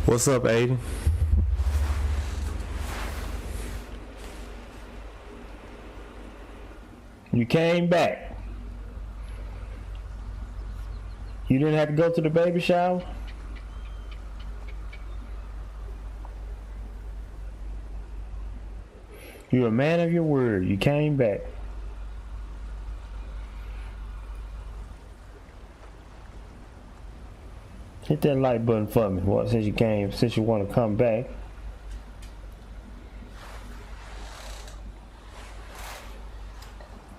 What's up, Aiden? You came back. You didn't have to go to the baby shower? You're a man of your word. You came back. Hit that like button for me. What, since you want to come back.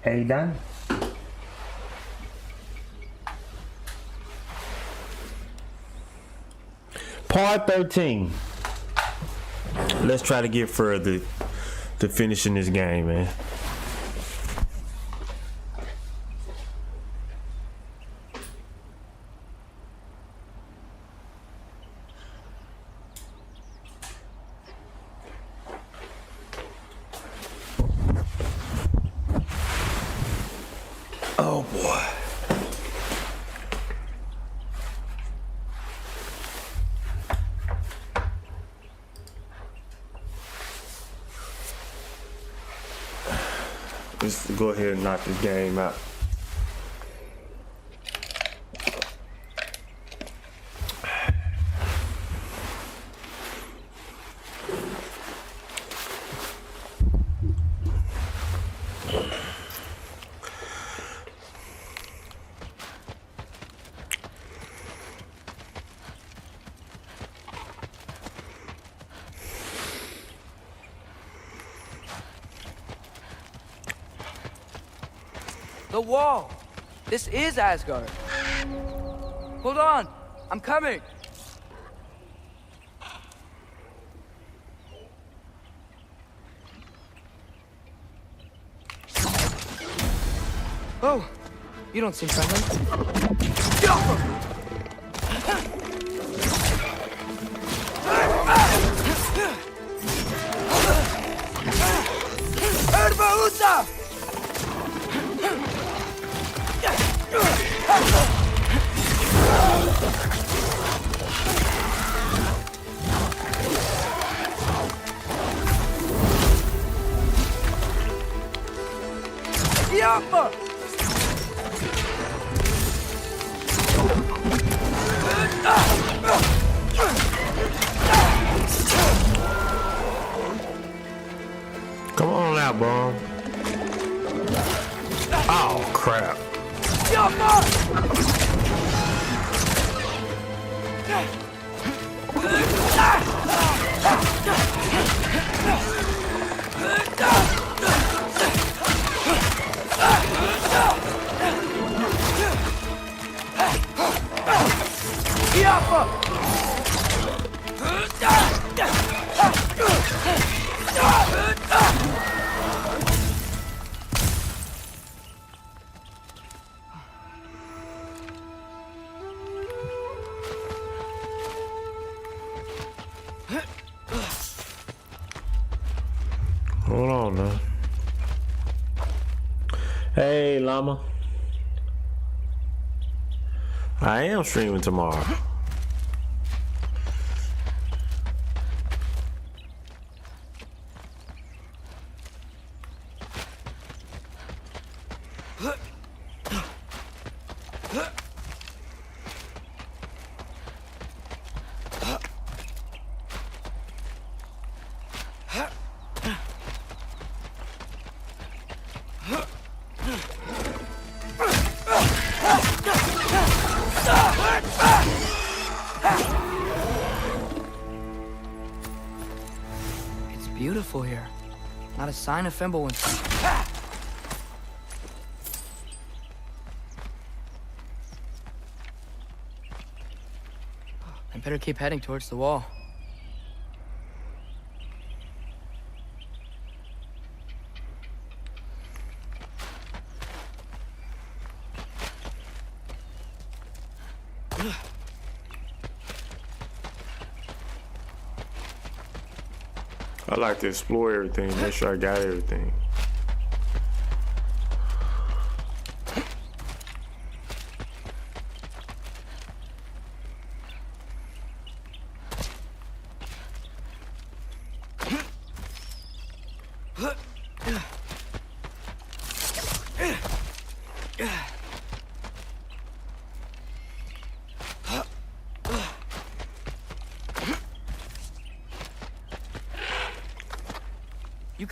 Hey, done. Part 13. Let's try to get further to finishing this game, man. Oh boy. Let's go ahead and knock this game out. The wall! This is Asgard! Hold on! I'm coming! Oh! You don't seem friendly. Erba Yapma! Come on out, Bomb. Oh, crap. Hold on now. Hey, Llama. I am streaming tomorrow. It's beautiful here. Not a sign of Fimbulwinter. I better keep heading towards the wall. I like to explore everything, make sure I got everything.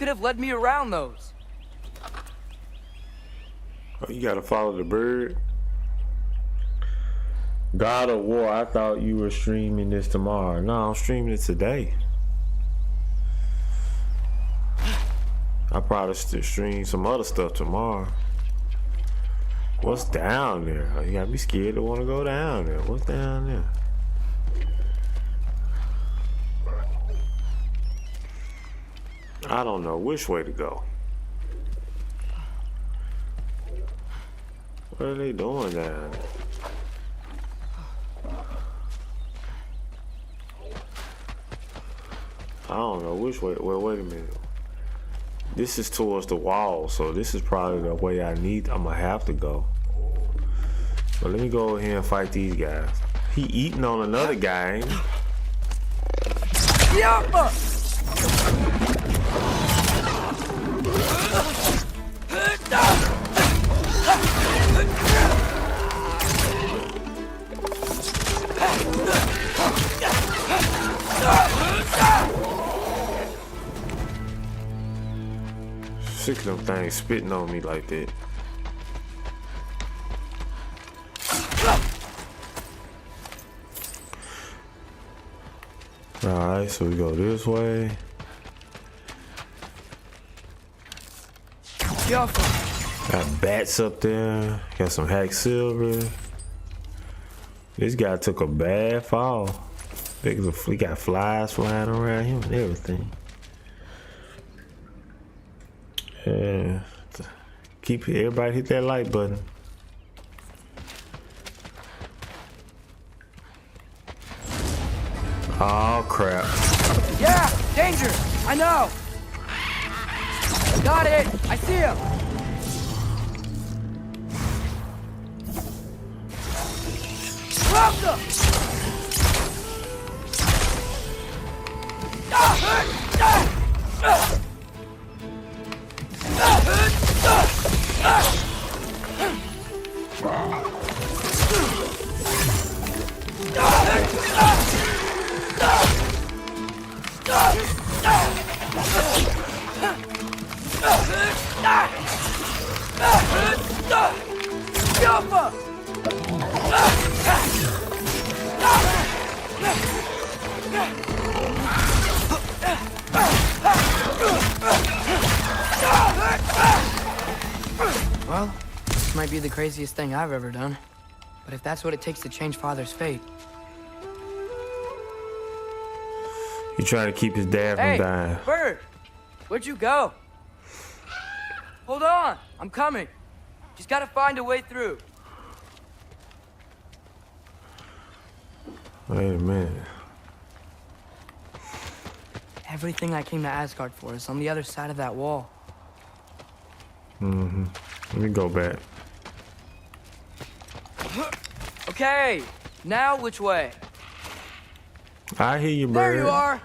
could have led me around those. Oh, you gotta follow the bird. God of War, I thought you were streaming this tomorrow. No, I'm streaming it today. I probably still stream some other stuff tomorrow. What's down there? Oh, you gotta be scared to want to go down there. What's down there? I don't know which way to go. What are they doing down there? I don't know which way. Well, wait a minute. This is towards the wall, so this is probably the way I'm gonna have to go. But let me go over here and fight these guys. He eating on another guy, ain't he? Sick of them things spitting on me like that. Alright, so we go this way. Got bats up there. Got some hack silver. This guy took a bad fall. He got flies flying around him and everything. Yeah. Keep everybody hit that like button. Oh crap. Yeah, danger! I know! Got it! I see him! Drop them! Well, this might be the craziest thing I've ever done. But if that's what it takes to change Father's fate... He trying to keep his dad from dying. Bird! Where'd you go? Hold on! I'm coming. Just gotta find a way through. Wait a minute. Everything I came to Asgard for is on the other side of that wall. Mm-hmm. Let me go back. Okay, now which way? I hear you, bird. There you are!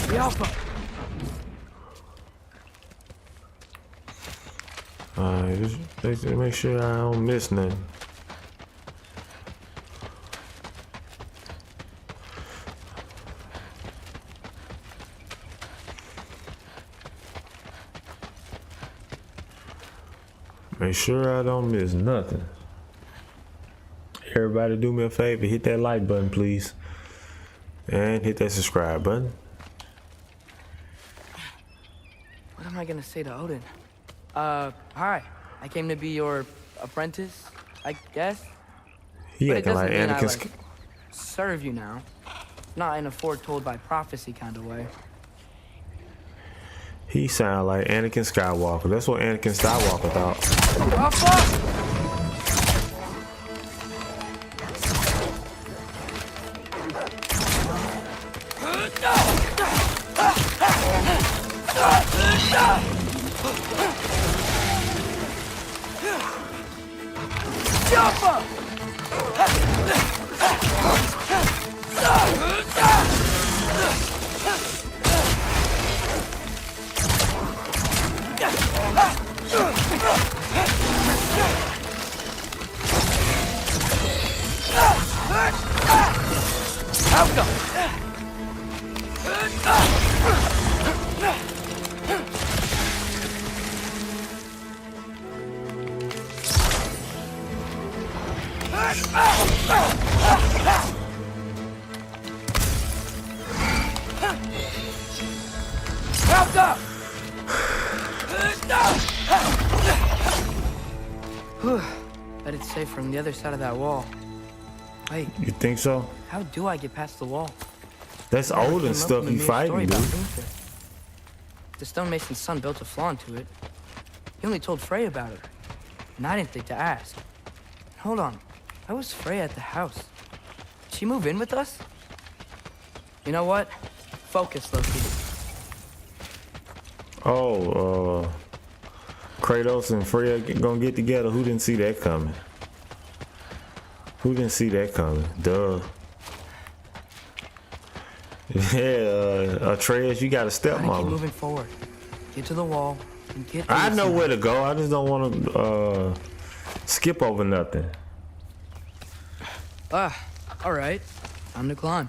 The Alpha! Just make sure I don't miss nothing. Make sure I don't miss nothing. Everybody do me a favor, hit that like button, please. And hit that subscribe button. What am I gonna say to Odin? Hi. I came to be your apprentice, I guess. He But it acting like doesn't mean I, Anakin. serve you now. Not in a foretold by prophecy kind of way. He sound like Anakin Skywalker. That's what Anakin Skywalker thought. Oh, fuck! Jump! Bet it's safe from the other side of that wall. Wait, You think so? how do I get past the wall? That's old and stuff you fighting, dude. The stonemason's son built a flaw into it. He only told Frey about it, and I didn't think to ask. Hold on, why was Frey at the house? Did she move in with us? You know what? Focus, Loki. Oh, Kratos and Freya gonna get together. Who didn't see that coming? Who didn't see that coming? Duh. Yeah, Atreus, you got a Keep stepmama. moving forward. Get to the wall and get. I know where to go. I just don't want to skip over nothing. All right. Time to climb.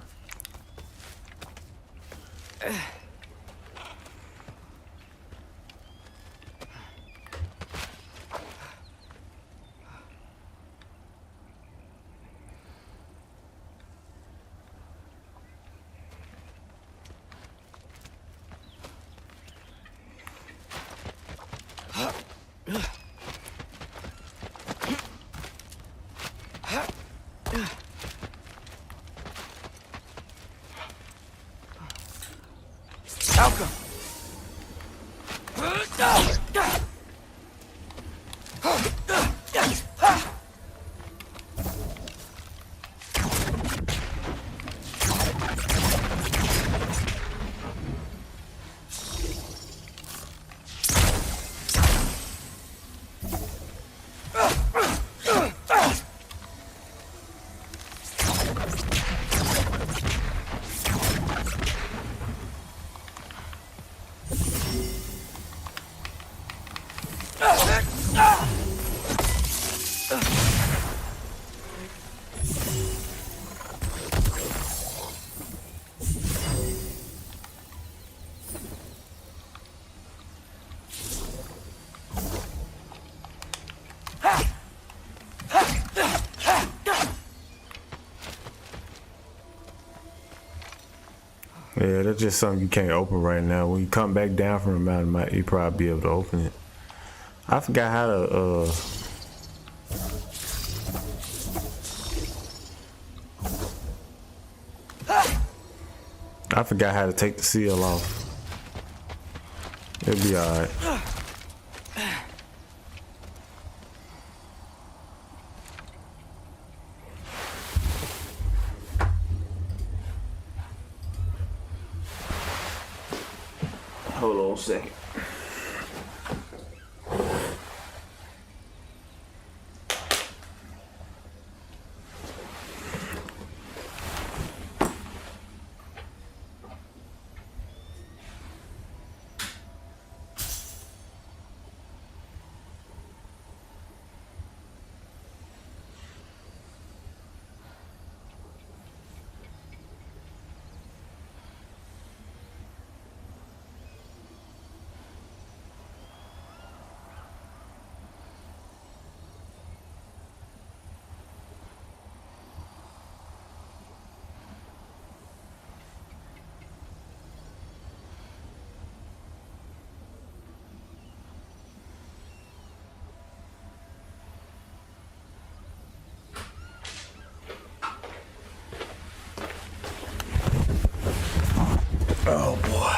Outcome. Yeah, that's just something you can't open right now. When you come back down from the mountain, you probably be able to open it. I forgot how to I forgot how to take the seal off. It'll be alright. Hold on a second. Oh boy.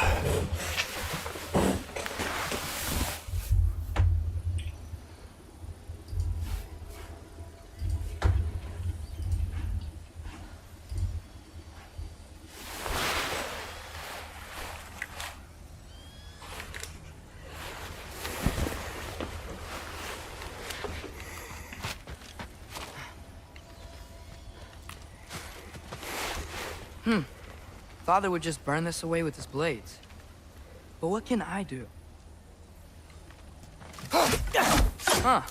Father would just burn this away with his blades. But what can I do? Huh.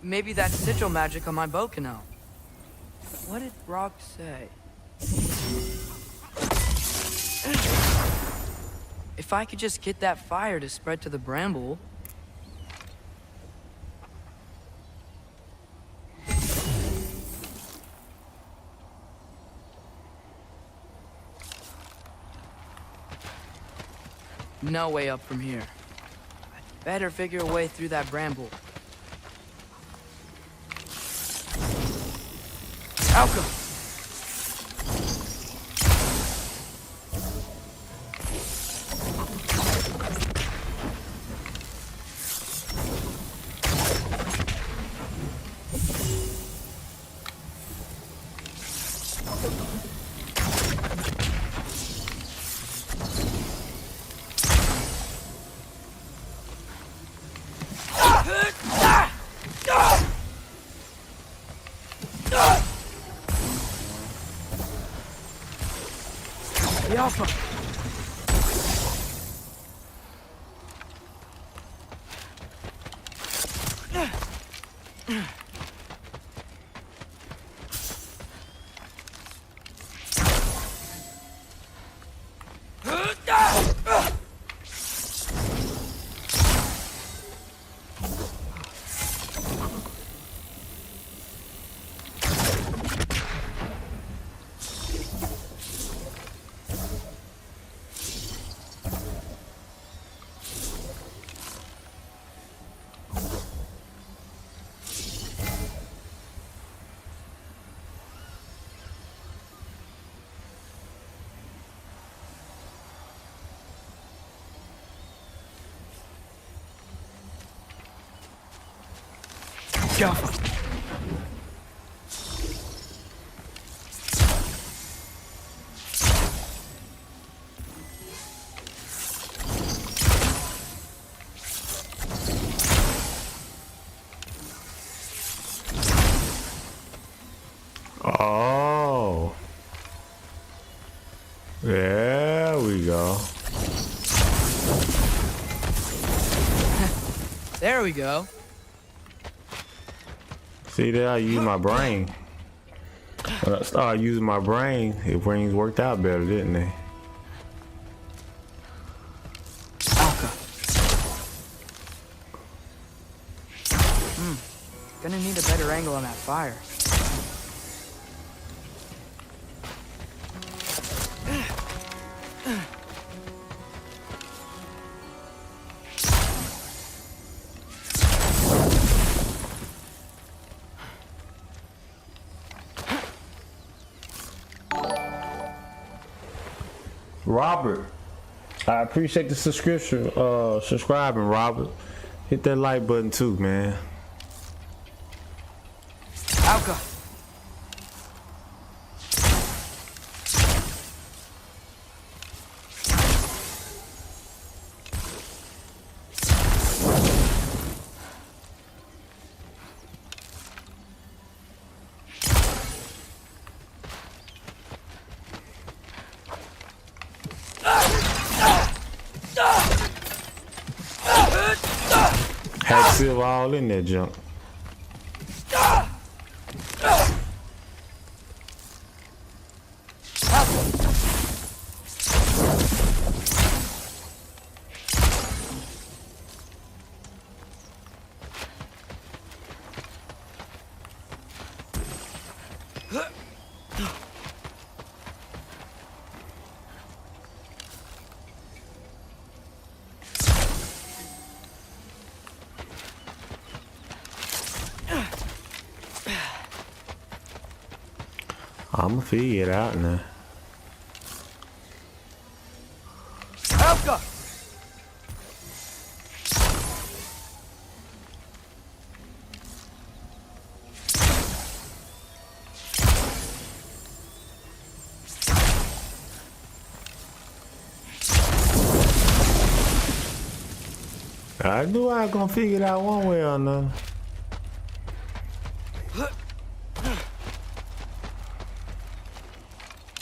Maybe that's sigil magic on my bow can help. What did Rock say? If I could just get that fire to spread to the bramble... No way up from here. I'd better figure a way through that bramble. Alka! The Alpha! Go! Oh. There we go. There we go. See there, I use my brain. When I started using my brain, things worked out better, didn't they? Gonna need a better angle on that fire. Robert, I appreciate the subscribing, Robert. Hit that like button too, man. Alka. Had silver all in that junk. I'ma figure it out now. Alka. I knew I was gonna figure it out one way or another.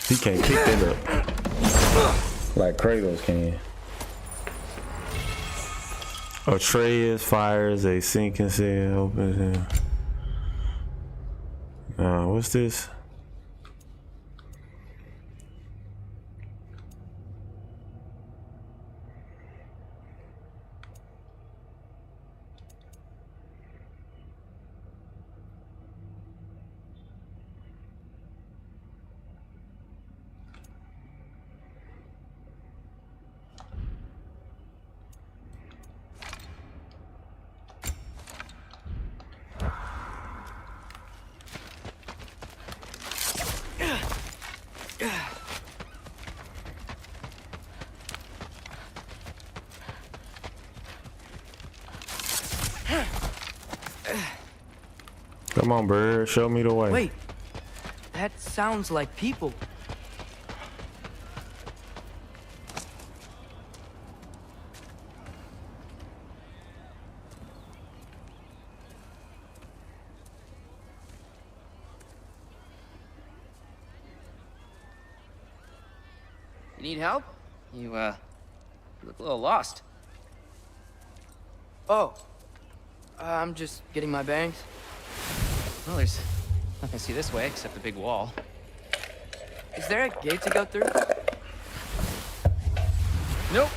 He can't kick that up like Kratos can. Atreus fires a sinking sail. Opens it. What's this? Come on, bird. Show me the way. Wait, that sounds like people. You need help? You look a little lost. Oh, I'm just getting my bearings. Well, there's nothing to see this way except the big wall. Is there a gate to go through? Nope.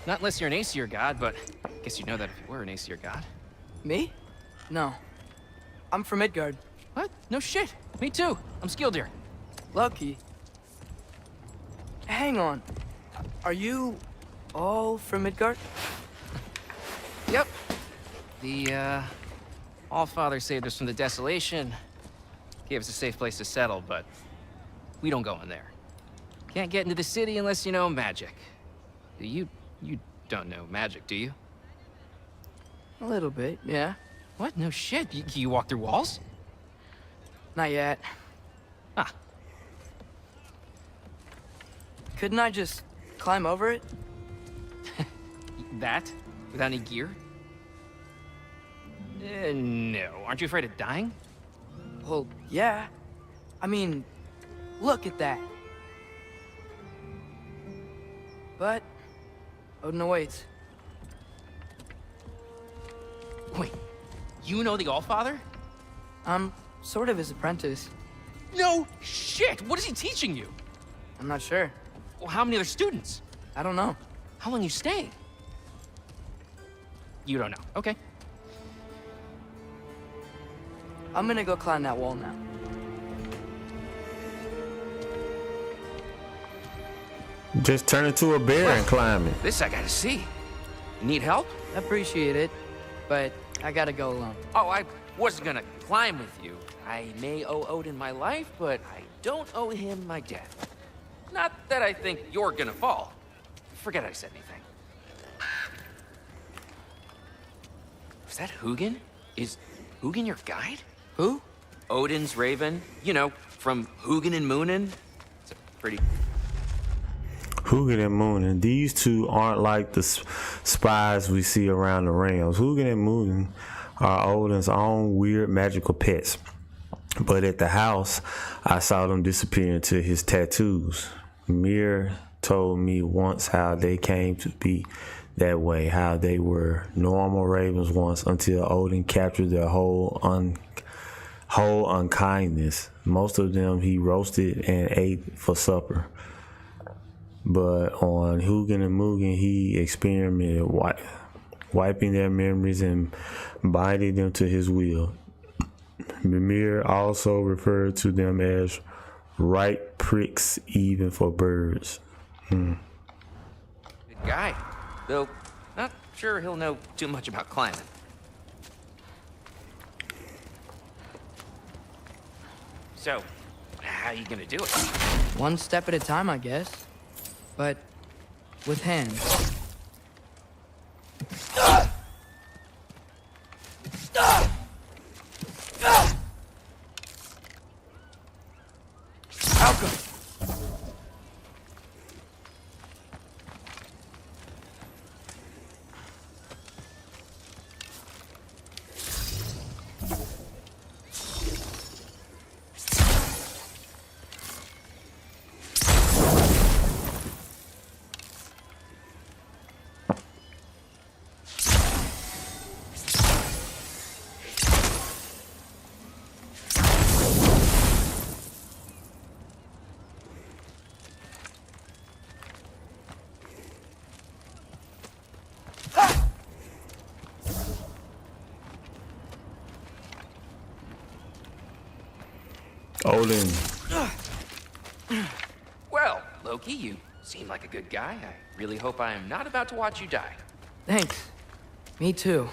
Not unless you're an Aesir god, but I guess you'd know that if you were an Aesir god. Me? No. I'm from Midgard. What? No shit. Me too. I'm Skildir. Lucky. Hang on. Are you all from Midgard? Yep. The, Allfather saved us from the desolation. Gave us a safe place to settle, but we don't go in there. Can't get into the city unless you know magic. You don't know magic, do you? A little bit, yeah. What? No shit. You walk through walls? Not yet. Ah. Couldn't I just climb over it? That? Without any gear? No. Aren't you afraid of dying? Well, yeah. I mean, look at that. But Odin awaits. Wait, you know the Allfather? I'm sort of his apprentice. No shit! What is he teaching you? I'm not sure. Well, how many other students? I don't know. How long you staying? You don't know. Okay. I'm gonna go climb that wall now. Just turn into a bear and climb it. This I gotta see. You need help? Appreciate it, but I gotta go alone. Oh, I wasn't gonna climb with you. I may owe Odin my life, but I don't owe him my death. Not that I think you're gonna fall. Forget I said anything. Is that Hugin? Is Hugin your guide? Who? Odin's raven. You know, from Hugin and Moonin. It's a pretty... Hugin and Moonin. These two aren't like the spies we see around the realms. Hugin and Moonin are Odin's own weird magical pets. But at the house, I saw them disappear into his tattoos. Mir told me once how they came to be that way, how they were normal ravens once until Odin captured their whole unkindness. Most of them he roasted and ate for supper. But on Hugin and Mugen, he experimented wiping their memories and binding them to his will. Mimir also referred to them as right pricks even for birds. Good guy. Though, not sure he'll know too much about climbing. So, how you gonna do it? One step at a time, I guess. But with hands. Outcome. Odin. Well, Loki, you seem like a good guy. I really hope I am not about to watch you die. Thanks. Me too.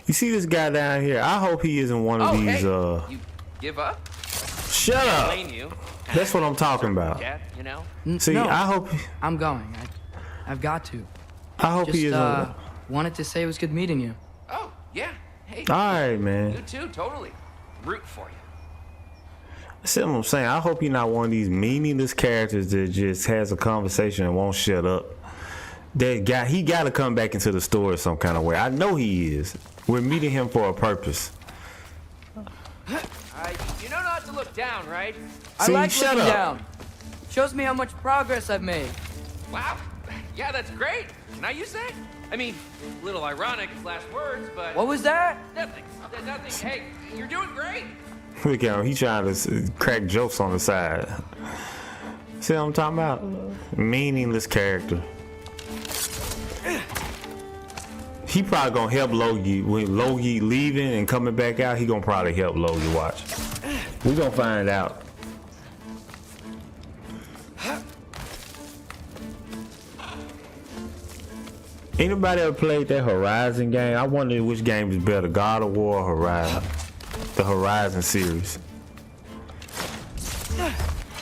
You see this guy down here? I hope he isn't one of these. Hey, you give up? Shut up. Blame you. That's what I'm talking about. Yeah, you know. See, no, I hope. I'm going. I've got to. I hope he Just isn't. wanted to say it was good meeting you. Oh, yeah. Hey. All right, man. You too, totally. Root for you. See what I'm saying? I hope you're not one of these meaningless characters that just has a conversation and won't shut up. That guy, he got to come back into the story some kind of way. I know he is. We're meeting him for a purpose. You know not to look down, right? I See, like shut looking up. down. Shows me how much progress I've made. Wow. Yeah, that's great. Can I use that? I mean, a little ironic last words, but... What was that? Nothing. Nothing. Hey, you're doing great. Look at him. He trying to crack jokes on the side. See what I'm talking about? Meaningless character. He probably gonna help Loki when Loki leaving and coming back out. He gonna probably help Loki. Watch. We gonna find out. Anybody ever played that Horizon game? I wonder which game is better, God of War or Horizon? The Horizon series.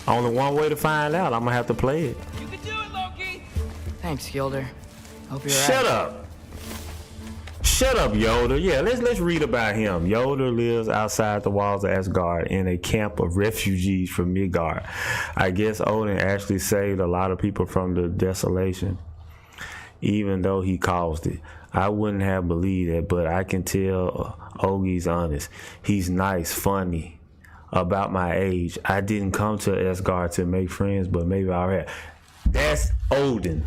Only one way to find out. I'm gonna have to play it. You can do it, Loki. Thanks, Gilder. Hope you're Shut right. up. Shut up, Yoda. Yeah, let's read about him. Yoda lives outside the walls of Asgard in a camp of refugees from Midgard. I guess Odin actually saved a lot of people from the desolation, even though he caused it. I wouldn't have believed it, but I can tell Ogi's honest. He's nice, funny, about my age. I didn't come to Asgard to make friends, but maybe I'll have. That's Odin.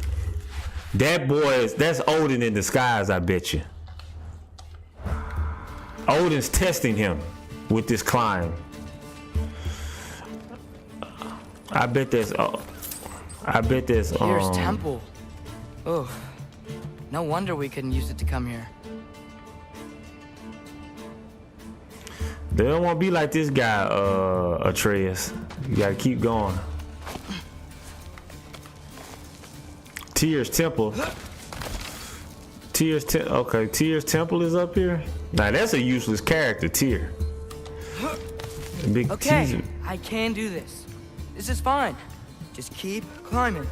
That's Odin in disguise, I bet you. Odin's testing him with this climb. I bet there's Here's temple. Oh, no wonder we couldn't use it to come here. They don't want to be like this guy, Atreus. You gotta keep going. Tyr's temple. Okay, Tyr's temple is up here. Now that's a useless character, Tyr. Big Okay, teaser. I can do this. This is fine. Just keep climbing.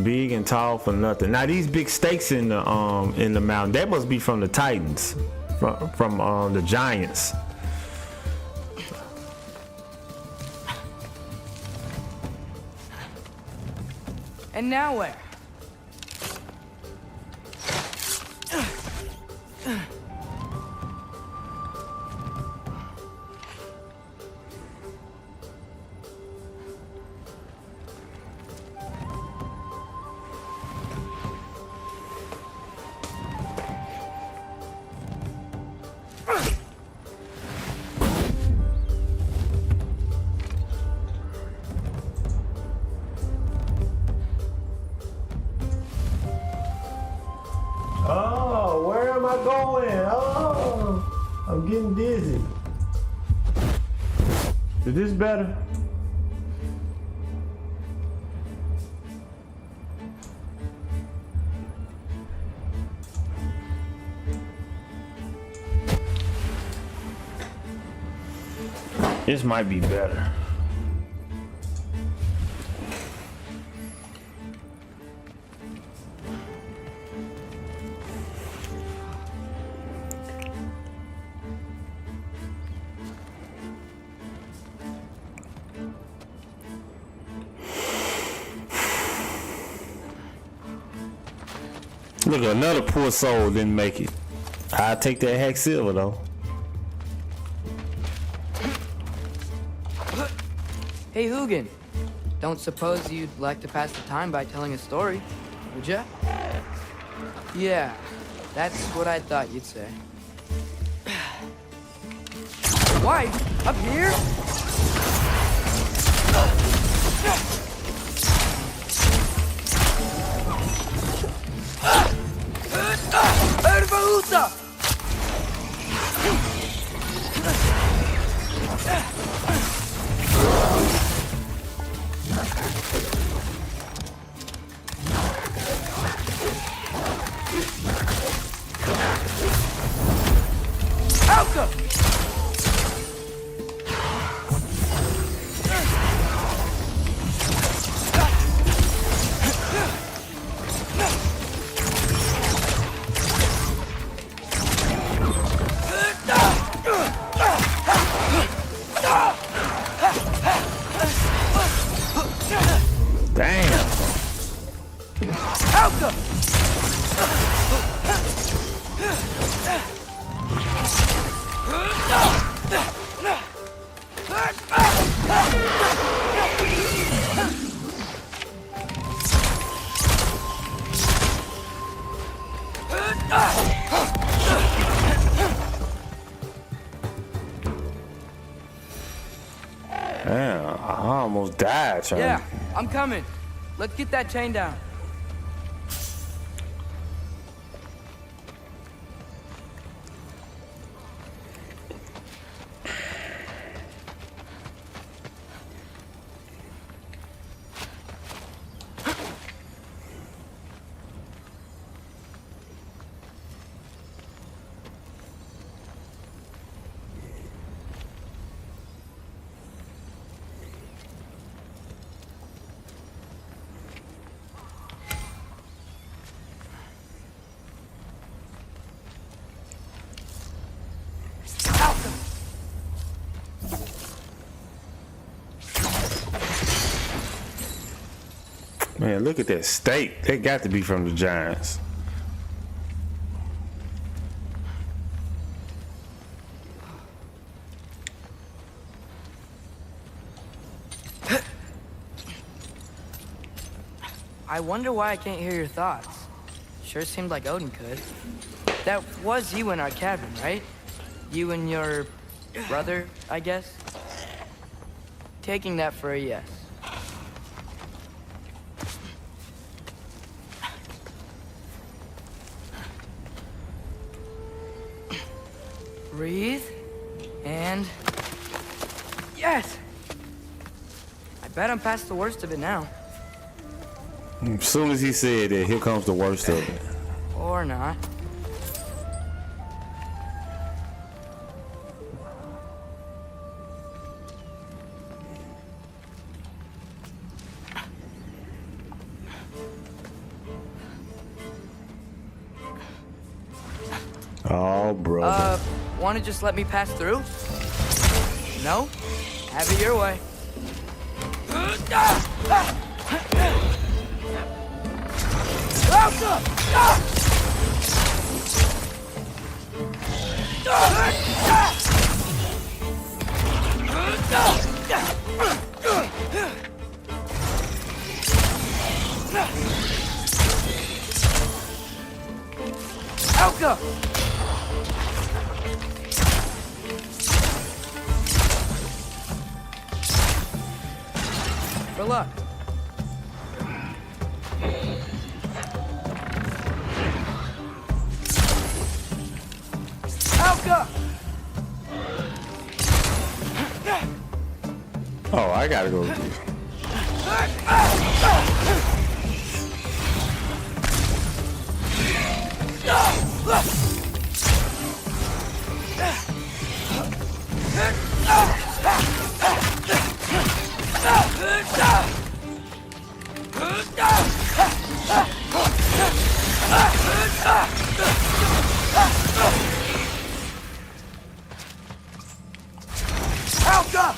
Big and tall for nothing. Now these big stakes in the mountain, that must be from the Titans, from the giants. And now where? Oh, where am I going? Oh, I'm getting dizzy. Is this better? This might be better. Look, another poor soul didn't make it. I'll take that hex silver though. Hey, Hugin. Don't suppose you'd like to pass the time by telling a story, would ya? Yeah, that's what I thought you'd say. Why? Up here? Ervahusa! Alka! Damn. Alka! Damn, I almost died trying. Yeah, I'm coming. Let's get that chain down. Man, look at that steak. They got to be from the Giants. I wonder why I can't hear your thoughts. Sure seemed like Odin could. That was you in our cabin, right? You and your brother, I guess? Taking that for a yes. Breathe, and yes! I bet I'm past the worst of it now. As soon as he said that, here comes the worst of it. Or not. Oh, brother. Want to just let me pass through? No? Have it your way. Alka! For luck. Alka! Oh, I gotta go with you. Alka!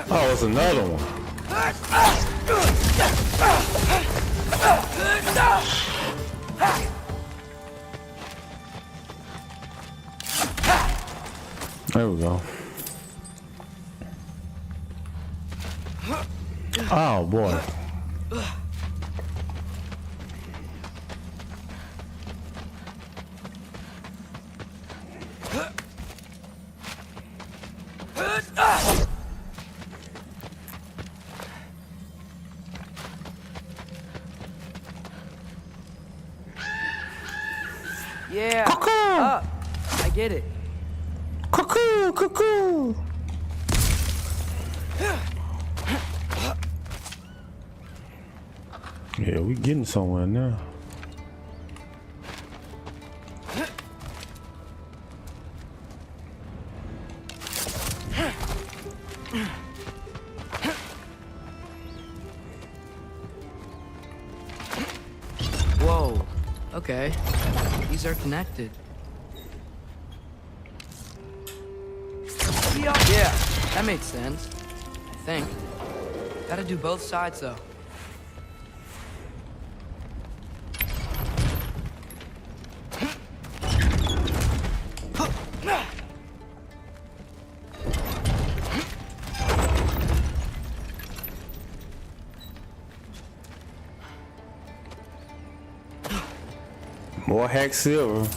Oh, it's another one. There we go. Oh boy. Yeah. Up. I get it. Cuckoo, cuckoo. Yeah, we getting somewhere now. Whoa. Okay. These are connected. Yeah, that made sense. I think. Gotta do both sides, though. More hack silver.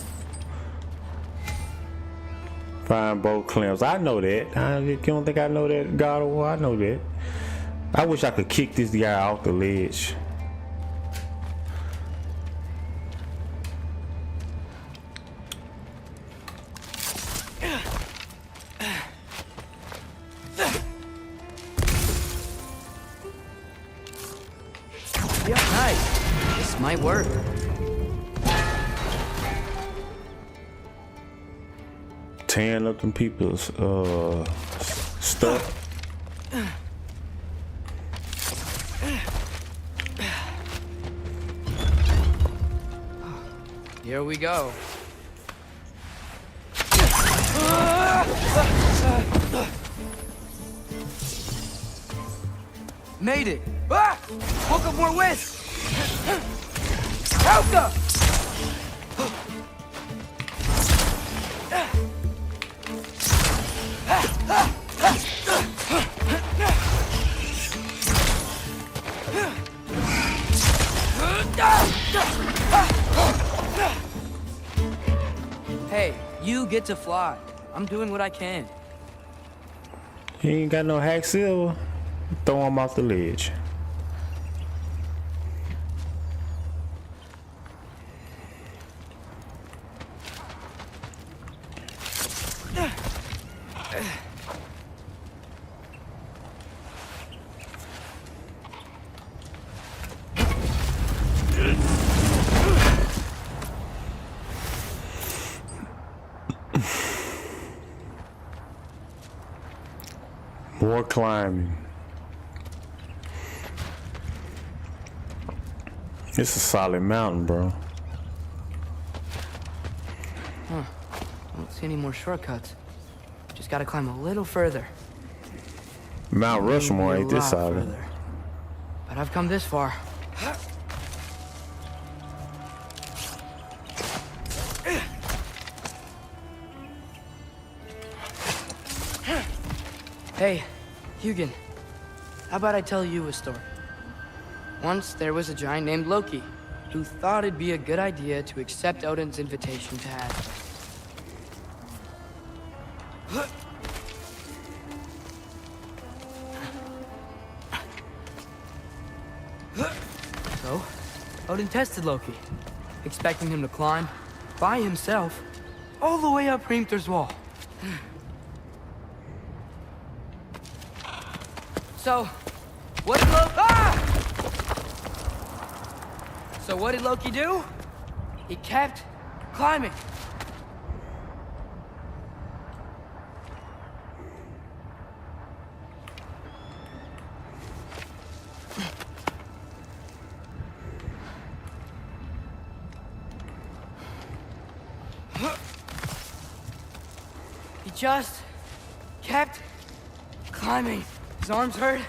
Find both clamps. I know that. You don't think I know that, God of War? I know that. I wish I could kick this guy off the ledge. Yeah, nice. This might work. Tearing up them people's stuff. Here we go. Made it! Ah! Woke up more whisk! Helka! Hey, you get to fly. I'm doing what I can. He ain't got no hack silver. Throw him off the ledge. More climbing. It's a solid mountain, bro. Huh. I don't see any more shortcuts. Just gotta climb a little further. Mount Rushmore Maybe ain't a this lot solid. further. But I've come this far. Hey, Hugin. How about I tell you a story? Once there was a giant named Loki who thought it'd be a good idea to accept Odin's invitation to Asgard. So, Odin tested Loki, expecting him to climb by himself all the way up Hrimthur's wall. So, what did Loki do? He kept climbing. He just kept climbing. His arms hurt.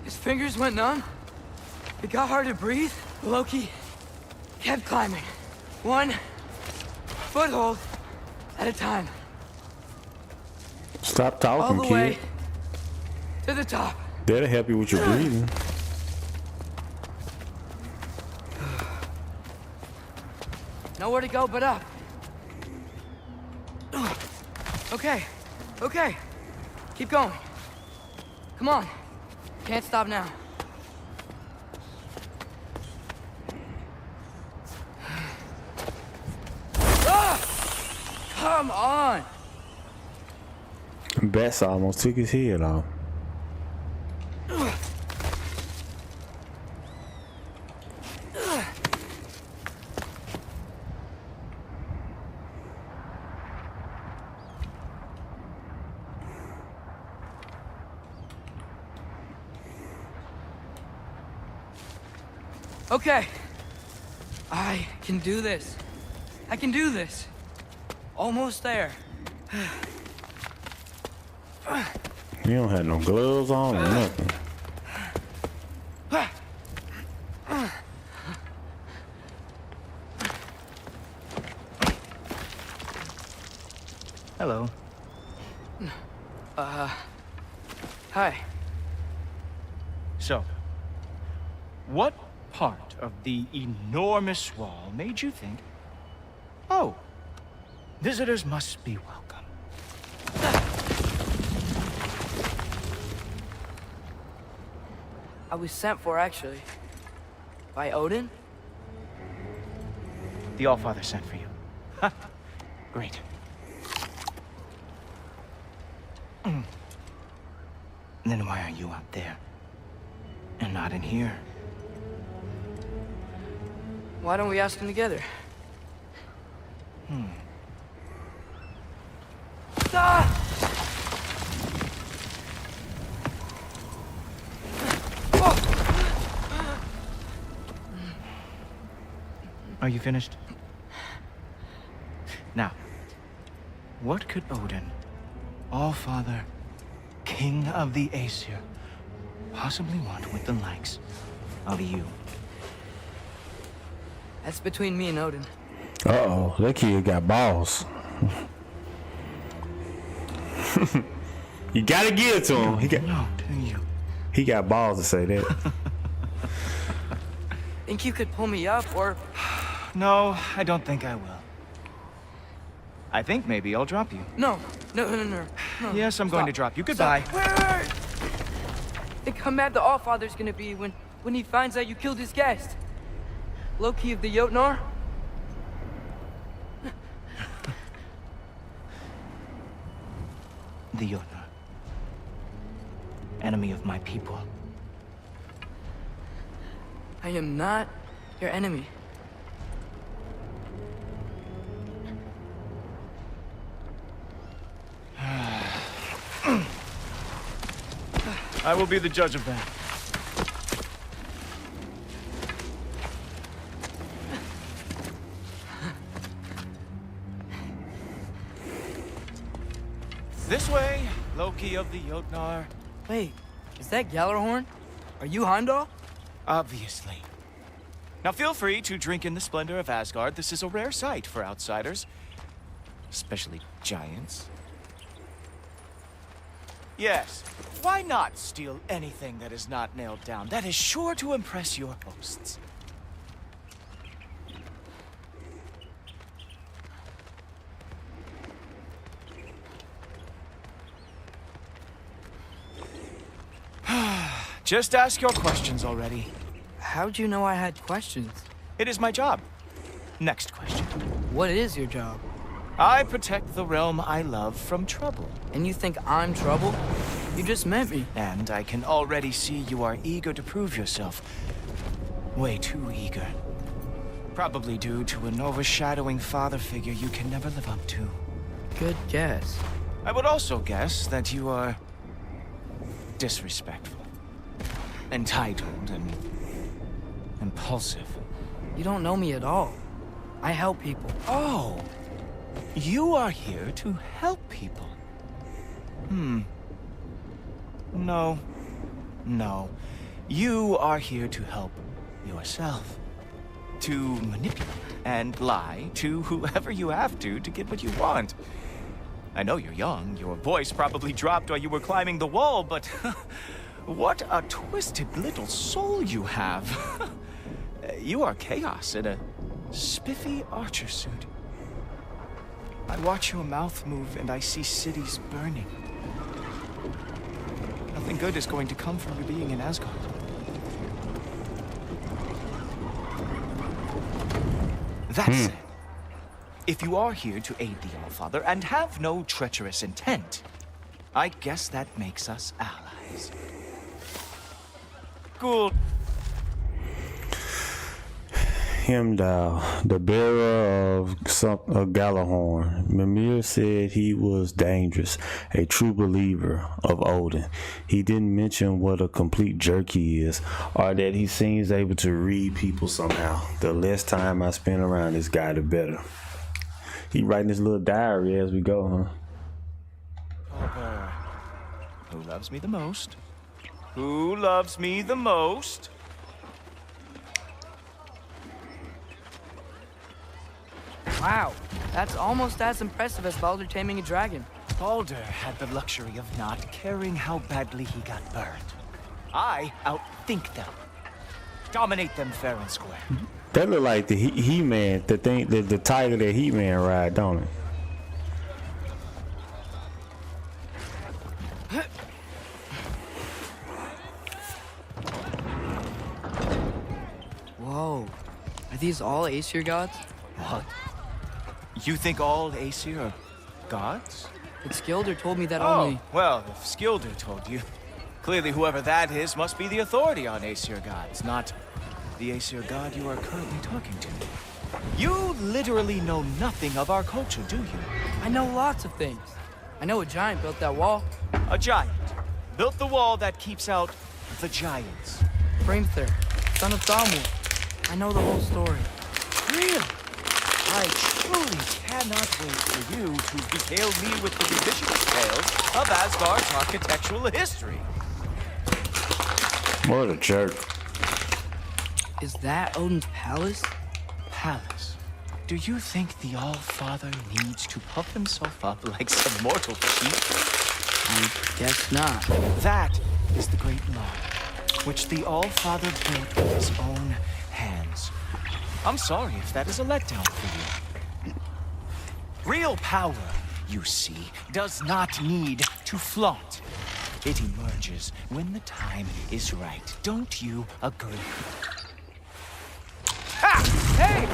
His fingers went numb. It got hard to breathe. Loki kept climbing. One foothold at a time. Stop All talking, the kid. way to the top. That'll help you with your breathing. Nowhere to go but up. Okay. Okay. Keep going. Come on. Can't stop now. Come on! Bess almost took his head off. Okay. I can do this. I can do this. Almost there. You don't have no gloves on or nothing. Hello. Hi. So, what part of the enormous wall made you think, oh, visitors must be welcome? I was sent for, actually. By Odin? The Allfather sent for you. Ha! Great. Then why are you out there? And not in here? Why don't we ask him together? Ah! Are you finished? Now, what could Odin, Allfather, King of the Aesir, possibly want with the likes of you? That's between me and Odin. Uh-oh, that kid got balls. You gotta give it to him. No, do you? He got balls to say that. Think you could pull me up, or... No, I don't think I will. I think maybe I'll drop you. No. Yes, I'm going to drop you. Goodbye. Wait. Think how mad the Allfather's gonna be when he finds out you killed his guest. Loki of the Jotnar? The Jotnar. Enemy of my people. I am not your enemy. I will be the judge of that. This way, Loki of the Jotnar. Wait, is that Gjallarhorn? Are you Heimdall? Obviously. Now feel free to drink in the splendor of Asgard. This is a rare sight for outsiders. Especially giants. Yes, why not steal anything that is not nailed down? That is sure to impress your hosts. Just ask your questions already. How'd you know I had questions? It is my job. Next question. What is your job? I protect the realm I love from trouble. And you think I'm trouble? You just met me. And I can already see you are eager to prove yourself. Way too eager. Probably due to an overshadowing father figure you can never live up to. Good guess. I would also guess that you are disrespectful, entitled, and impulsive. You don't know me at all. I help people. Oh, you are here to help people. No. You are here to help yourself. To manipulate and lie to whoever you have to get what you want. I know you're young. Your voice probably dropped while you were climbing the wall, but what a twisted little soul you have. You are chaos in a spiffy archer suit. I watch your mouth move and I see cities burning. Nothing good is going to come from you being in Asgard. That said, if you are here to aid the Allfather and have no treacherous intent, I guess that makes us allies. Cool. Heimdall, the bearer of Galahorn. Mimir said he was dangerous, a true believer of Odin. He didn't mention what a complete jerk he is, or that he seems able to read people somehow. The less time I spend around this guy, the better. He writing his little diary as we go, huh? Who loves me the most? Who loves me the most? Wow, that's almost as impressive as Baldur taming a dragon. Baldur had the luxury of not caring how badly he got burned. I outthink them. Dominate them fair and square. That look like the He-Man, the thing, the tiger that He-Man ride, don't it? Whoa, are these all Aesir gods? What? You think all Aesir are gods? But Skilder told me that Oh, only... well, if Skilder told you, clearly whoever that is must be the authority on Aesir gods, not the Aesir god you are currently talking to. You literally know nothing of our culture, do you? I know lots of things. I know a giant built that wall. A giant built the wall that keeps out the giants. Hrimthur, son of Thamur. I know the whole story. Really? I truly cannot wait for you to regale me with the revisionist tales of Asgard's architectural history. What a jerk. Is that Odin's palace? Palace. Do you think the All-Father needs to puff himself up like some mortal sheep? I guess not. That is the great law, which the All-Father built with his own hands. I'm sorry if that is a letdown for you. Real power, you see, does not need to flaunt. It emerges when the time is right. Don't you agree? Ha! Hey!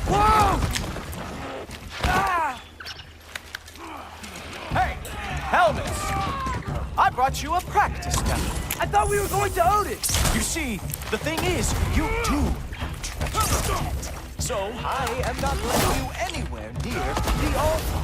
Whoa! Ah! Hey! Helmets! I brought you a practice gun. I thought we were going to Odin! You see, the thing is, you do have treasure. So I am not letting you anywhere near the altar.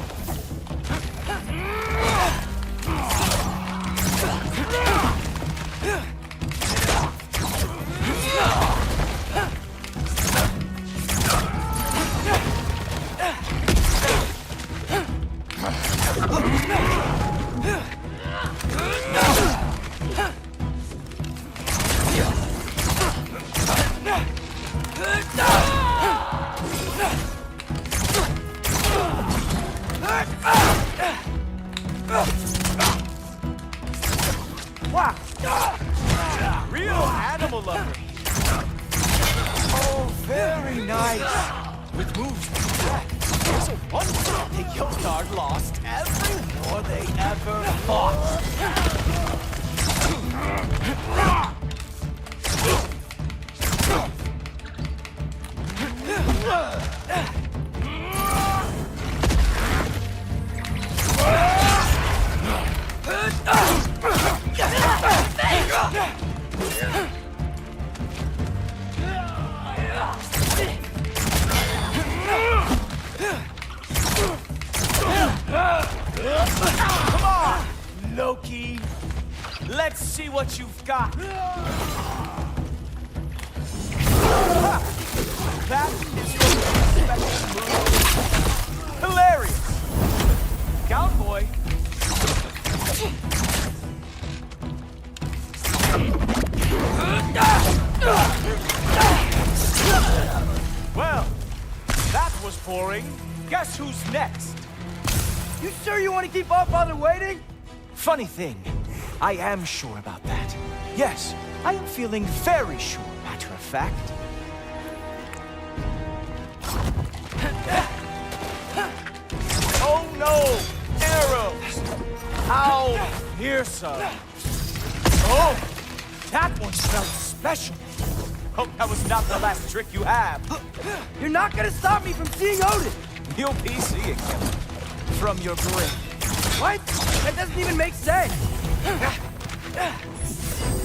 Wow! Real animal lover. Oh, very nice. With moves like that, it's a wonder the Jotnar lost every war they ever fought. Come on, Loki. Let's see what you've got. That is your special move. Hilarious. Cowboy. Well, that was boring. Guess who's next? You sure you want to keep All-Father waiting? Funny thing, I am sure about that. Yes, I am feeling very sure, matter of fact. Oh no! Arrows! How fearsome! Oh! That one felt special! Hope that was not the last trick you have. You're not gonna stop me from seeing Odin! You'll be seeing him from your grave. What? That doesn't even make sense!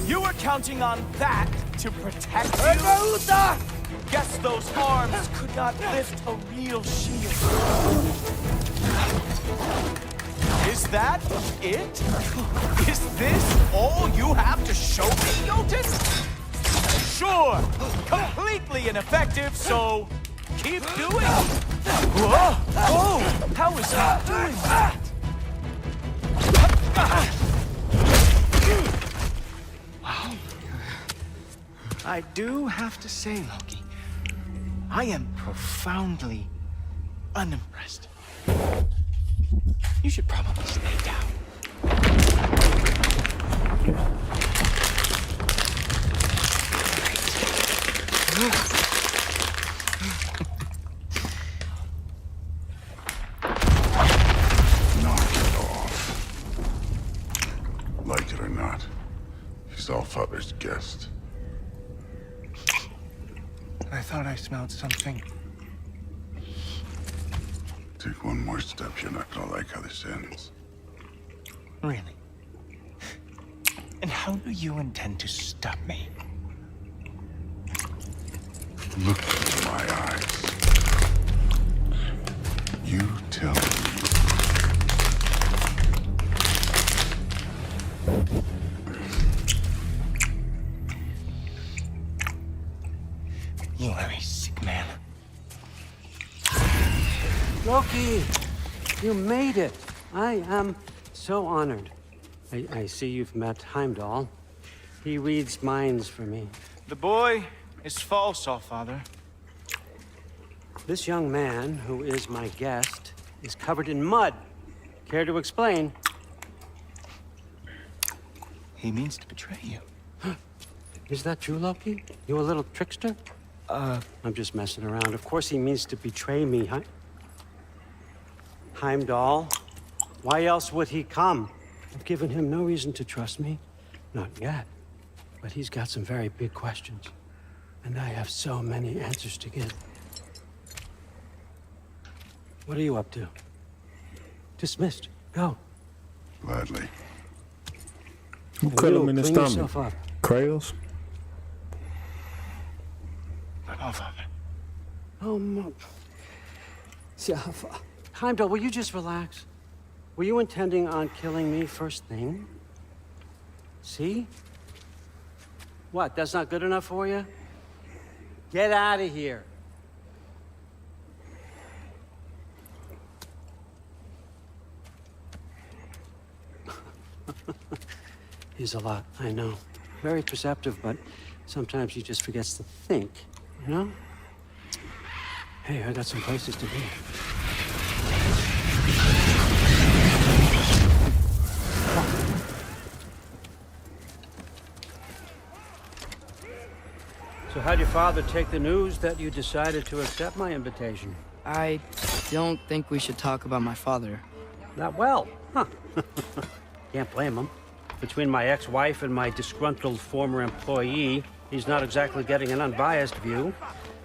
You were counting on that to protect you? Uta! Guess those arms could not lift a real shield. Is that it? Is this all you have to show me, Jotun? Sure, completely ineffective, so keep doing it. Whoa! Oh, how is he doing that? Wow. I do have to say, Loki, I am profoundly unimpressed. You should probably stay down. Knock it off. Like it or not, he's Allfather's guest. I thought I smelled something. Take one more step, you're not gonna like how this ends. Really? And how do you intend to stop me? Look into my eyes. You tell me. You are a sick man. Loki, you made it. I am so honored. I see you've met Heimdall. He reads minds for me. The boy is false, Allfather. This young man, who is my guest, is covered in mud. Care to explain? He means to betray you. Is that true, Loki? You a little trickster? I'm just messing around. Of course he means to betray me, huh? Heimdall? Why else would he come? I've given him no reason to trust me. Not yet. But he's got some very big questions. And I have so many answers to give. What are you up to? Dismissed. Go. Gladly. Who cut him in the clean stomach? yourself up. Kratos? But Allfather, Oh, Heimdall, will you just relax? Were you intending on killing me first thing? See? What, that's not good enough for you? Get out of here. He's a lot, I know. Very perceptive, but sometimes he just forgets to think, you know? Hey, I got some places to be. So how'd your father take the news that you decided to accept my invitation? I don't think we should talk about my father. Not well, huh? Can't blame him. Between my ex-wife and my disgruntled former employee, he's not exactly getting an unbiased view.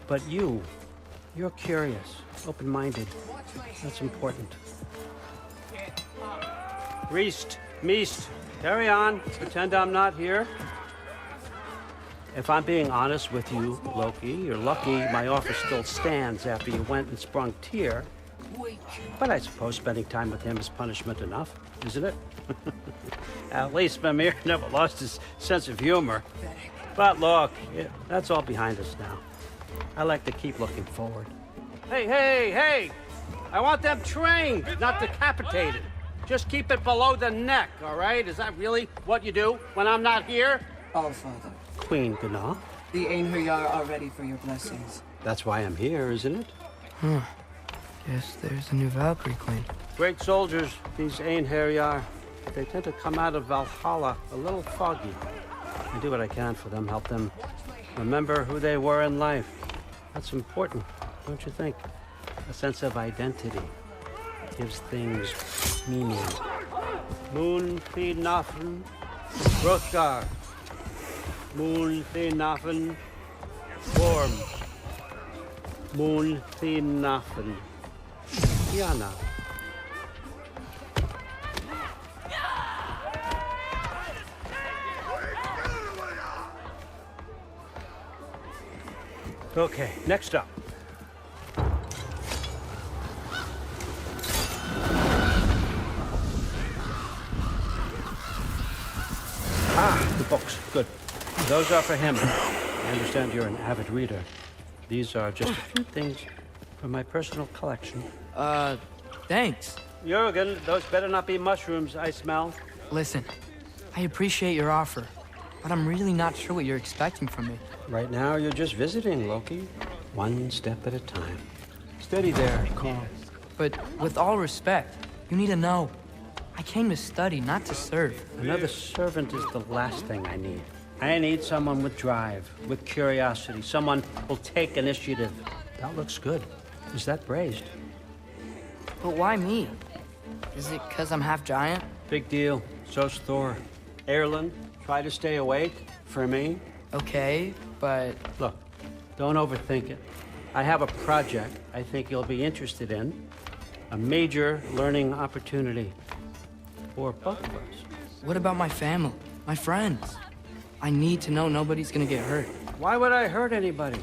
But you're curious, open-minded. That's important. Meest, carry on. Pretend I'm not here. If I'm being honest with you, Loki, you're lucky my offer still stands after you went and sprung Tyr. But I suppose spending time with him is punishment enough, isn't it? At least Mimir never lost his sense of humor. But look, that's all behind us now. I like to keep looking forward. Hey! I want them trained, not decapitated. Just keep it below the neck, all right? Is that really what you do when I'm not here? Allfather, Queen Gná. the Einherjar are ready for your blessings. That's why I'm here, isn't it? Guess there's a new Valkyrie queen. Great soldiers, these Einherjar. But they tend to come out of Valhalla a little foggy. I do what I can for them, help them remember who they were in life. That's important, don't you think? A sense of identity gives things meaning. Moon Nafen, Hrothgar. Moon Nafen, Worm. Moon Nafen, Diana. Okay, next up. Ah, the books. Good. Those are for him. I understand you're an avid reader. These are just a few things from my personal collection. Thanks. Jurgen, those better not be mushrooms I smell. Listen, I appreciate your offer, but I'm really not sure what you're expecting from me. Right now, you're just visiting, Loki. One step at a time. Steady there, calm. But with all respect, you need to know, I came to study, not to serve. Another servant is the last thing I need. I need someone with drive, with curiosity, someone who'll take initiative. That looks good. Is that braised? But why me? Is it because I'm half giant? Big deal. So's Thor. Erlen, try to stay awake for me. Okay, but... Look, don't overthink it. I have a project I think you'll be interested in. A major learning opportunity for both of us. What about my family? My friends? I need to know nobody's gonna get hurt. Why would I hurt anybody?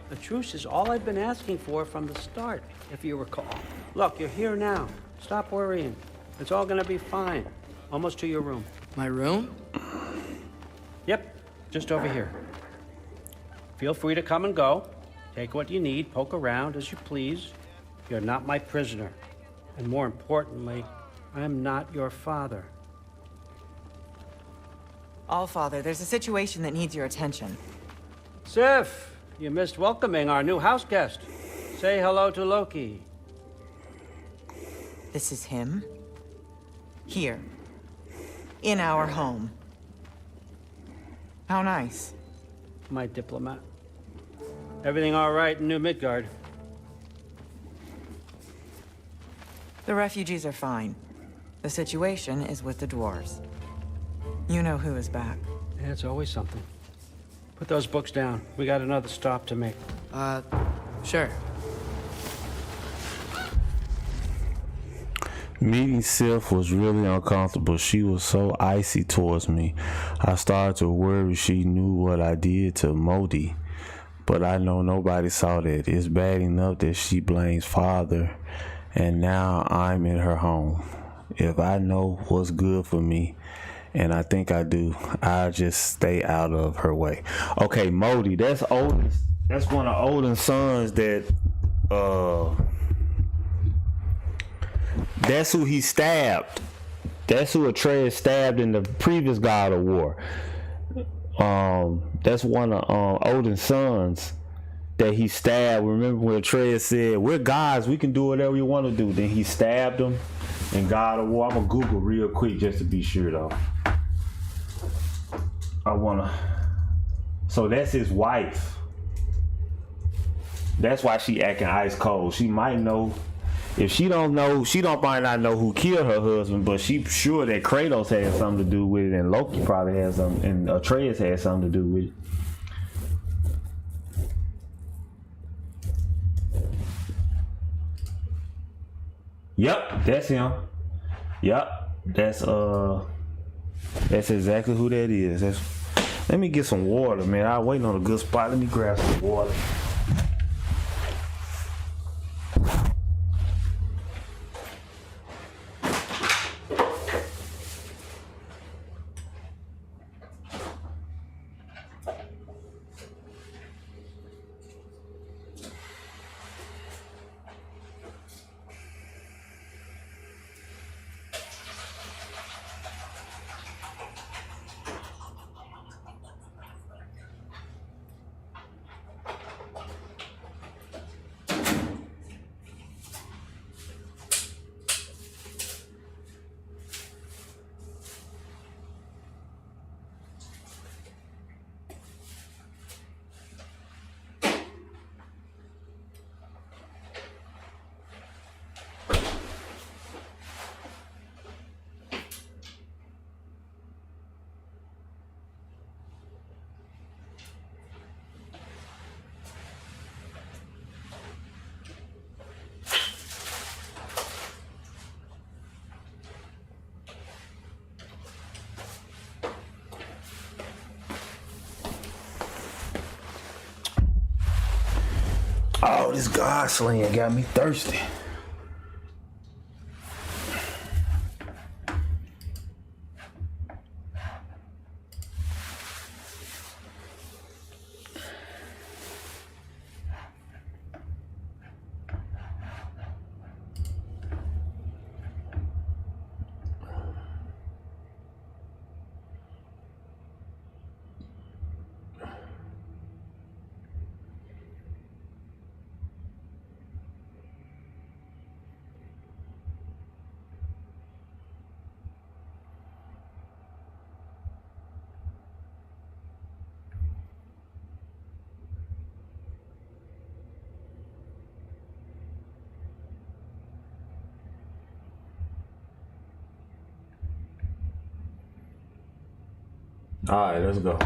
The truce is all I've been asking for from the start, if you recall. Look, you're here now. Stop worrying. It's all gonna be fine. Almost to your room. My room? Yep, just over here. Feel free to come and go. Take what you need, poke around as you please. You're not my prisoner. And more importantly, I'm not your father. Allfather, there's a situation that needs your attention. Sif, you missed welcoming our new house guest. Say hello to Loki. This is him. Here. In our home. How nice. My diplomat. Everything all right in New Midgard? The refugees are fine. The situation is with the dwarves. You know who is back. Yeah, it's always something. Put those books down. We got another stop to make. Sure. Meeting Sif was really uncomfortable. She was so icy towards me. I started to worry she knew what I did to Modi. But I know nobody saw that. It's bad enough that she blames father, and now I'm in her home. If I know what's good for me, and I think I do, I'll just stay out of her way. Okay, Modi, that's Odin. That's one of Odin's sons that that's who he stabbed. That's who Atreus stabbed in the previous God of War. That's one of Odin's sons that he stabbed. Remember when Atreus said, "We're gods, we can do whatever we want to do." Then he stabbed him in God of War. I'm gonna Google real quick just to be sure though. So that's his wife. That's why she acting ice cold. She might know. If she don't know, might not know who killed her husband, but she's sure that Kratos had something to do with it, and Loki probably had something, and Atreus had something to do with it. Yep, that's him. Yep, that's exactly who that is. Let me get some water, man. I'm waiting on a good spot. Let me grab some water. Oh, this god slaying got me thirsty. All right, let's go.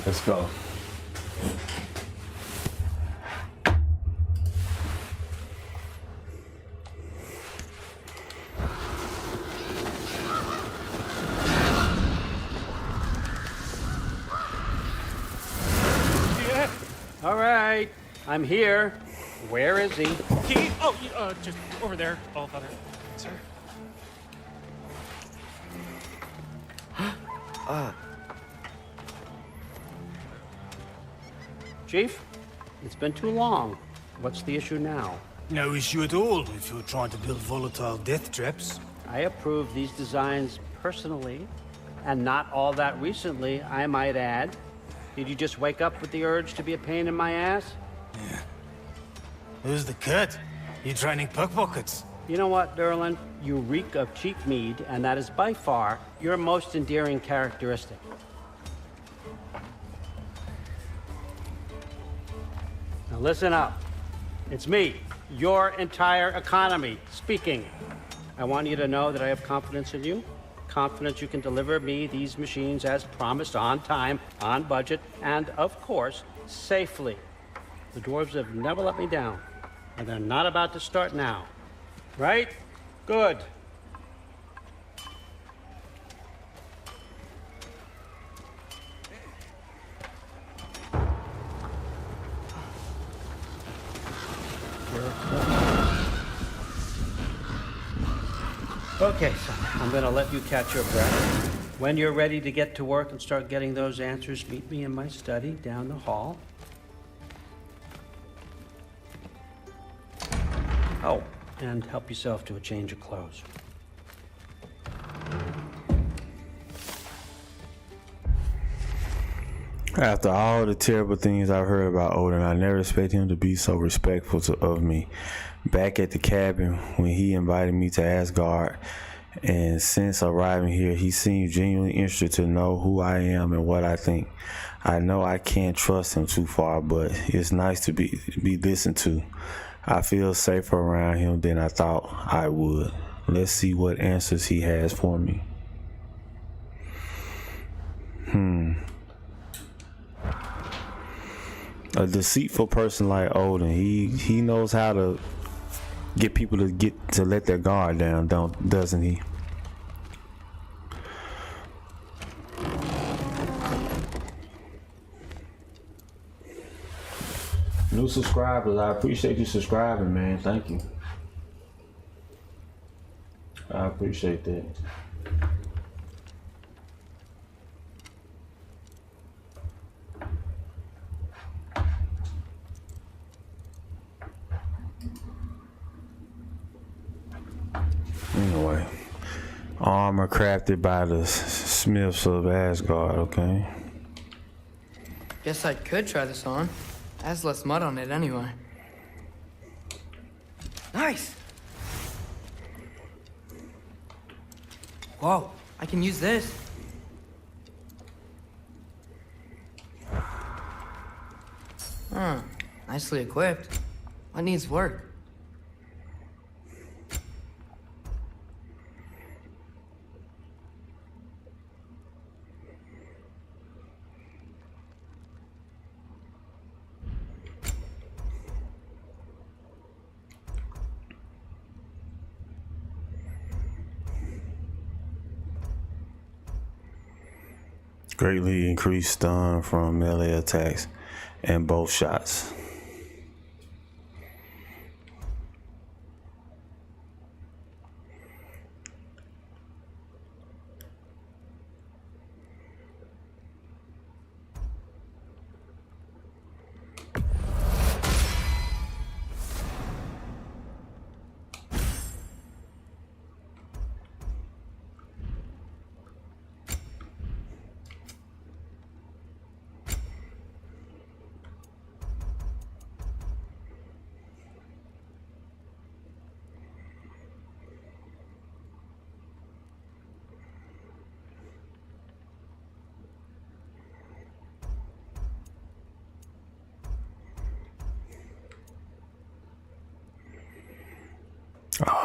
Let's go. All right, I'm here. Where is he? Just over there, All Father. Sir. Chief, it's been too long. What's the issue now? No issue at all if you're trying to build volatile death traps. I approve these designs personally, and not all that recently, I might add. Did you just wake up with the urge to be a pain in my ass? Yeah. Who's the cut? You training pickpockets? You know what, Derlin? You reek of cheap mead, and that is by far your most endearing characteristic. Now listen up. It's me, your entire economy, speaking. I want you to know that I have confidence in you. Confidence you can deliver me these machines as promised, on time, on budget, and of course, safely. The dwarves have never let me down, and they're not about to start now. Right? Good. Okay, son, I'm gonna let you catch your breath. When you're ready to get to work and start getting those answers, meet me in my study down the hall. Oh, and help yourself to a change of clothes. After all the terrible things I've heard about Odin, I never expected him to be so respectful of me. Back at the cabin, when he invited me to Asgard, and since arriving here, he seemed genuinely interested to know who I am and what I think. I know I can't trust him too far, but it's nice to be listened to. I feel safer around him than I thought I would. Let's see what answers he has for me. A deceitful person like Odin, he knows how to get people to let their guard down, doesn't he? New subscribers, I appreciate you subscribing, man. Thank you. I appreciate that. Armor crafted by the smiths of Asgard, okay. Guess I could try this on. It has less mud on it anyway. Nice! Whoa, I can use this. Nicely equipped. What needs work? Greatly increased stun from melee attacks and both shots.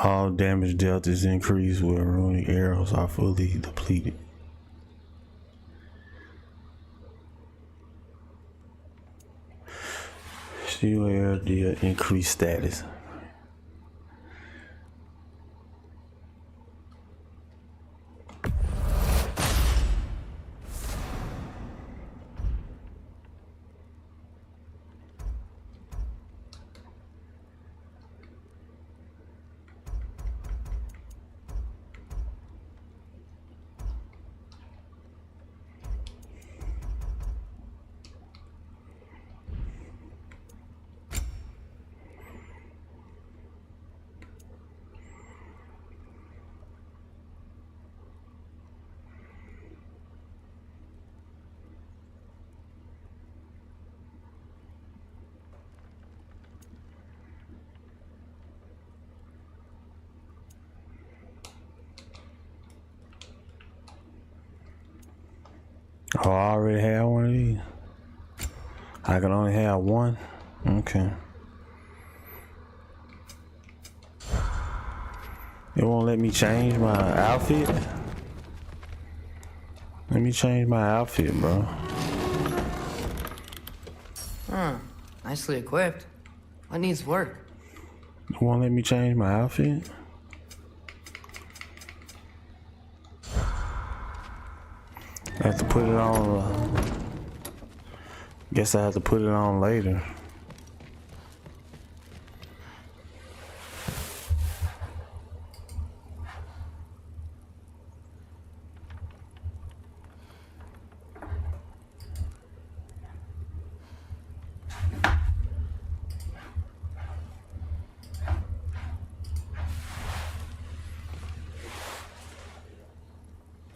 All damage dealt is increased when runic arrows are fully depleted. Shield arrow deal increased status. Oh, I already have one of these. I can only have one. Okay. It won't let me change my outfit. Let me change my outfit, bro. Nicely equipped. What needs work? It won't let me change my outfit. I have to put it on. Guess I have to put it on later.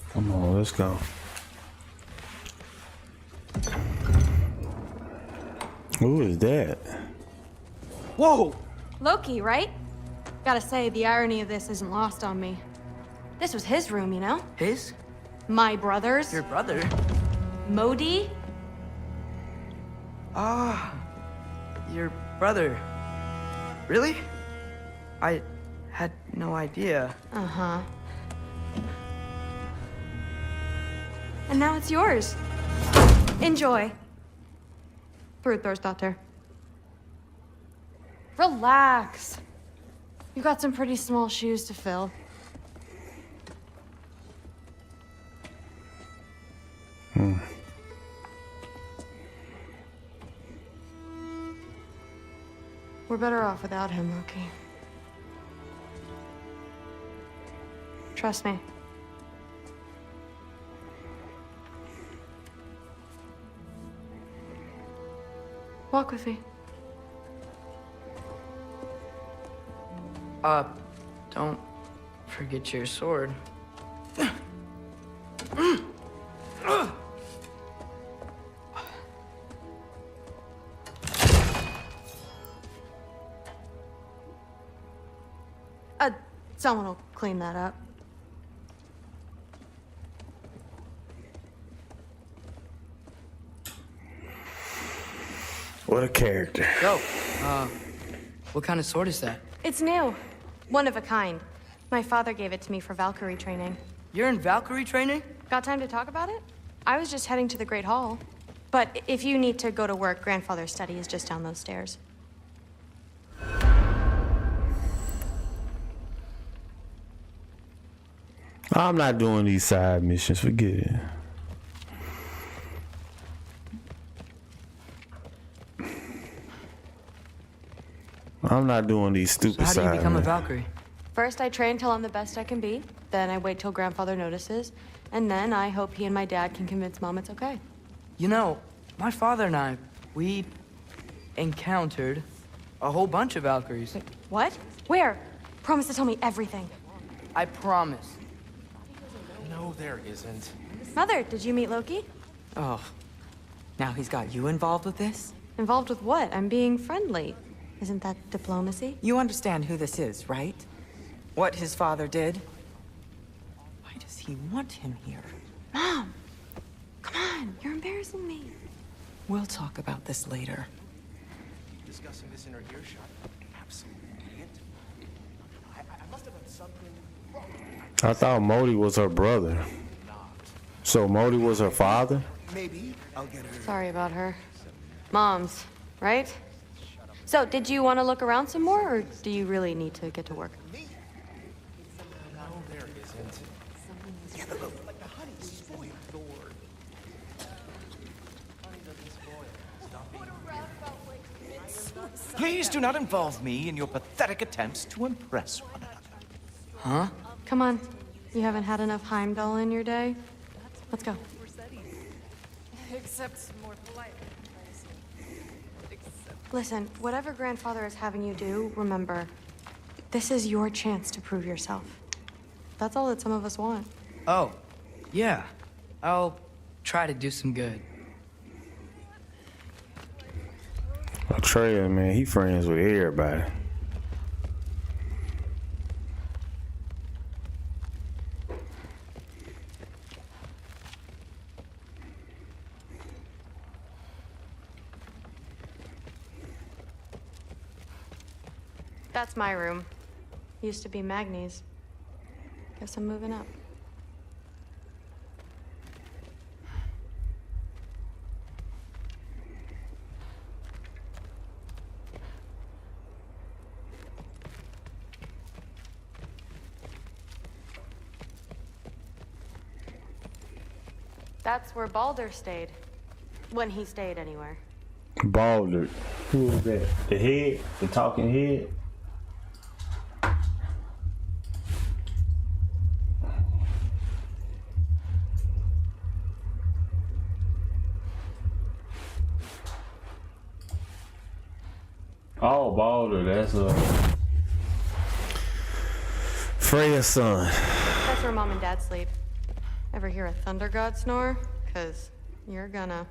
Come on, let's go. Who is that? Whoa! Loki, right? Gotta say, the irony of this isn't lost on me. This was his room, you know? His? My brother's. Your brother? Modi? Ah, your brother. Really? I had no idea. Uh-huh. And now it's yours. Enjoy. Daughter. Relax. You got some pretty small shoes to fill. We're better off without him, Loki. Trust me. Walk with me. Don't forget your sword. Someone will clean that up. What a character. Yo, what kind of sword is that? It's new. One of a kind. My father gave it to me for Valkyrie training. You're in Valkyrie training? Got time to talk about it? I was just heading to the Great Hall. But if you need to go to work, Grandfather's study is just down those stairs. I'm not doing these side missions. Forget it. I'm not doing these stupid So how do you side become a missions. Valkyrie? First, I train till I'm the best I can be. Then I wait till Grandfather notices. And then I hope he and my dad can convince Mom it's okay. You know, my father and I, we encountered a whole bunch of Valkyries. Wait, what? Where? Promise to tell me everything. I promise. No, there isn't. Mother, did you meet Loki? Oh, now he's got you involved with this? Involved with what? I'm being friendly. Isn't that diplomacy? You understand who this is, right? What his father did? Why does he want him here? Mom! Come on, you're embarrassing me. We'll talk about this later. Discussing this in her earshot. Absolute idiot. I must have done something wrong. I thought Modi was her brother. So Modi was her father? Maybe I'll get her. Sorry about her. Mom's, right? So, did you want to look around some more, or do you really need to get to work? No, there isn't. Yeah, but look, like the honey spoiled Thor. Honey doesn't spoil. Stop being. Please do not involve me in your pathetic attempts to impress one another. Huh? Come on. You haven't had enough Heimdall in your day? Let's go. Except more polite. Listen, whatever Grandfather is having you do, remember, this is your chance to prove yourself. That's all that some of us want. Oh, yeah. I'll try to do some good. Atreus, man, he friends with everybody. That's my room. Used to be Magni's. Guess I'm moving up. That's where Baldur stayed. When he stayed anywhere. Baldur. Who was that? The head? The talking head? Oh, Baldur, that's Freya's son. That's where Mom and Dad sleep. Ever hear a thunder god snore? 'Cause you're gonna.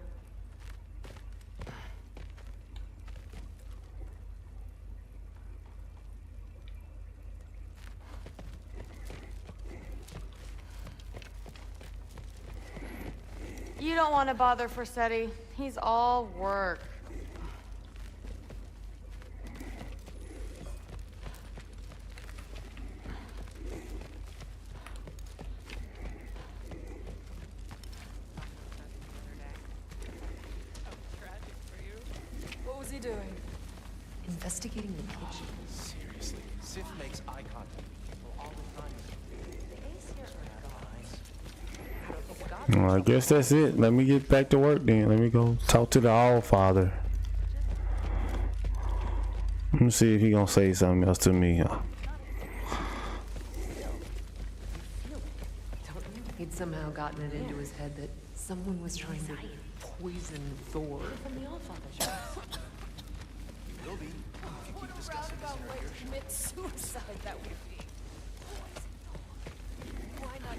You don't want to bother Forseti. He's all work. What was he doing? Investigating the kitchen. Seriously, Sif makes eye contact with people all the time. Well, I guess that's it. Let me get back to work then. Let me go talk to the All-Father. Let me see if he gonna say something else to me. He'd somehow gotten it into his head that someone was trying to poison Thor. From the Allfather's house. Will be. If you keep discussing this in her earshot. Commit suicide, that would be. Why not?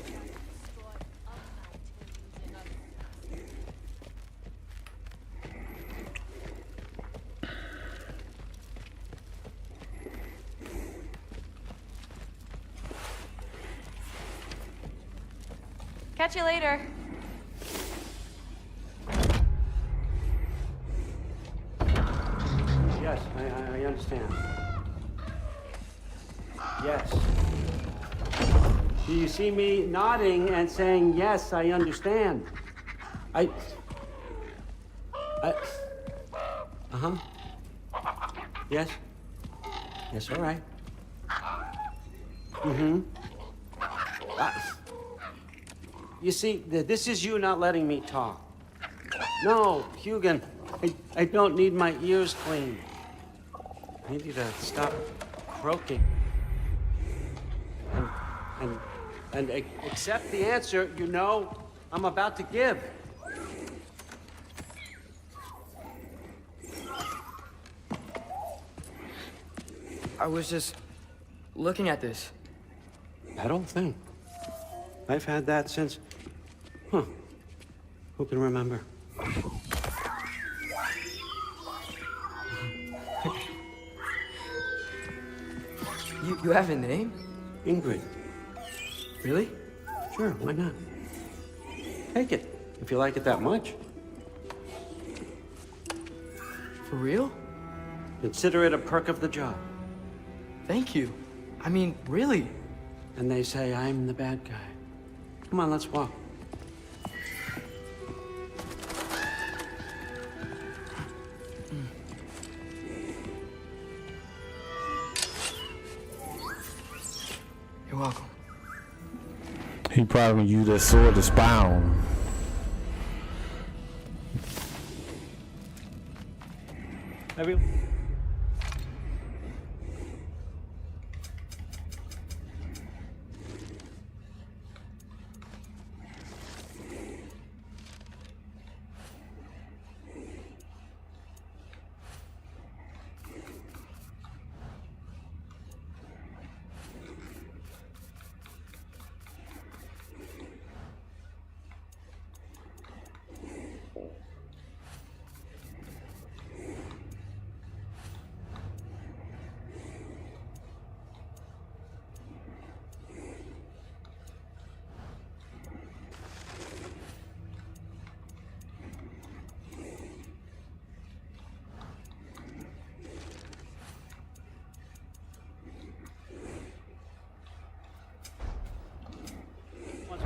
Catch you later. Yes, I understand. Yes. Do you see me nodding and saying, yes, I understand? Uh-huh. Yes. Yes, all right. Mm-hmm. You see, this is you not letting me talk. No, Hugin, I don't need my ears cleaned. I need you to stop croaking. And accept the answer you know I'm about to give. I was just looking at this. That old thing. I've had that since... Huh. Who can remember? You have a name? Ingrid. Really? Sure, why not? Take it, if you like it that much. For real? Consider it a perk of the job. Thank you. I mean, really. And they say I'm the bad guy. Come on, let's walk. You're welcome. He probably used that sword to spy on him.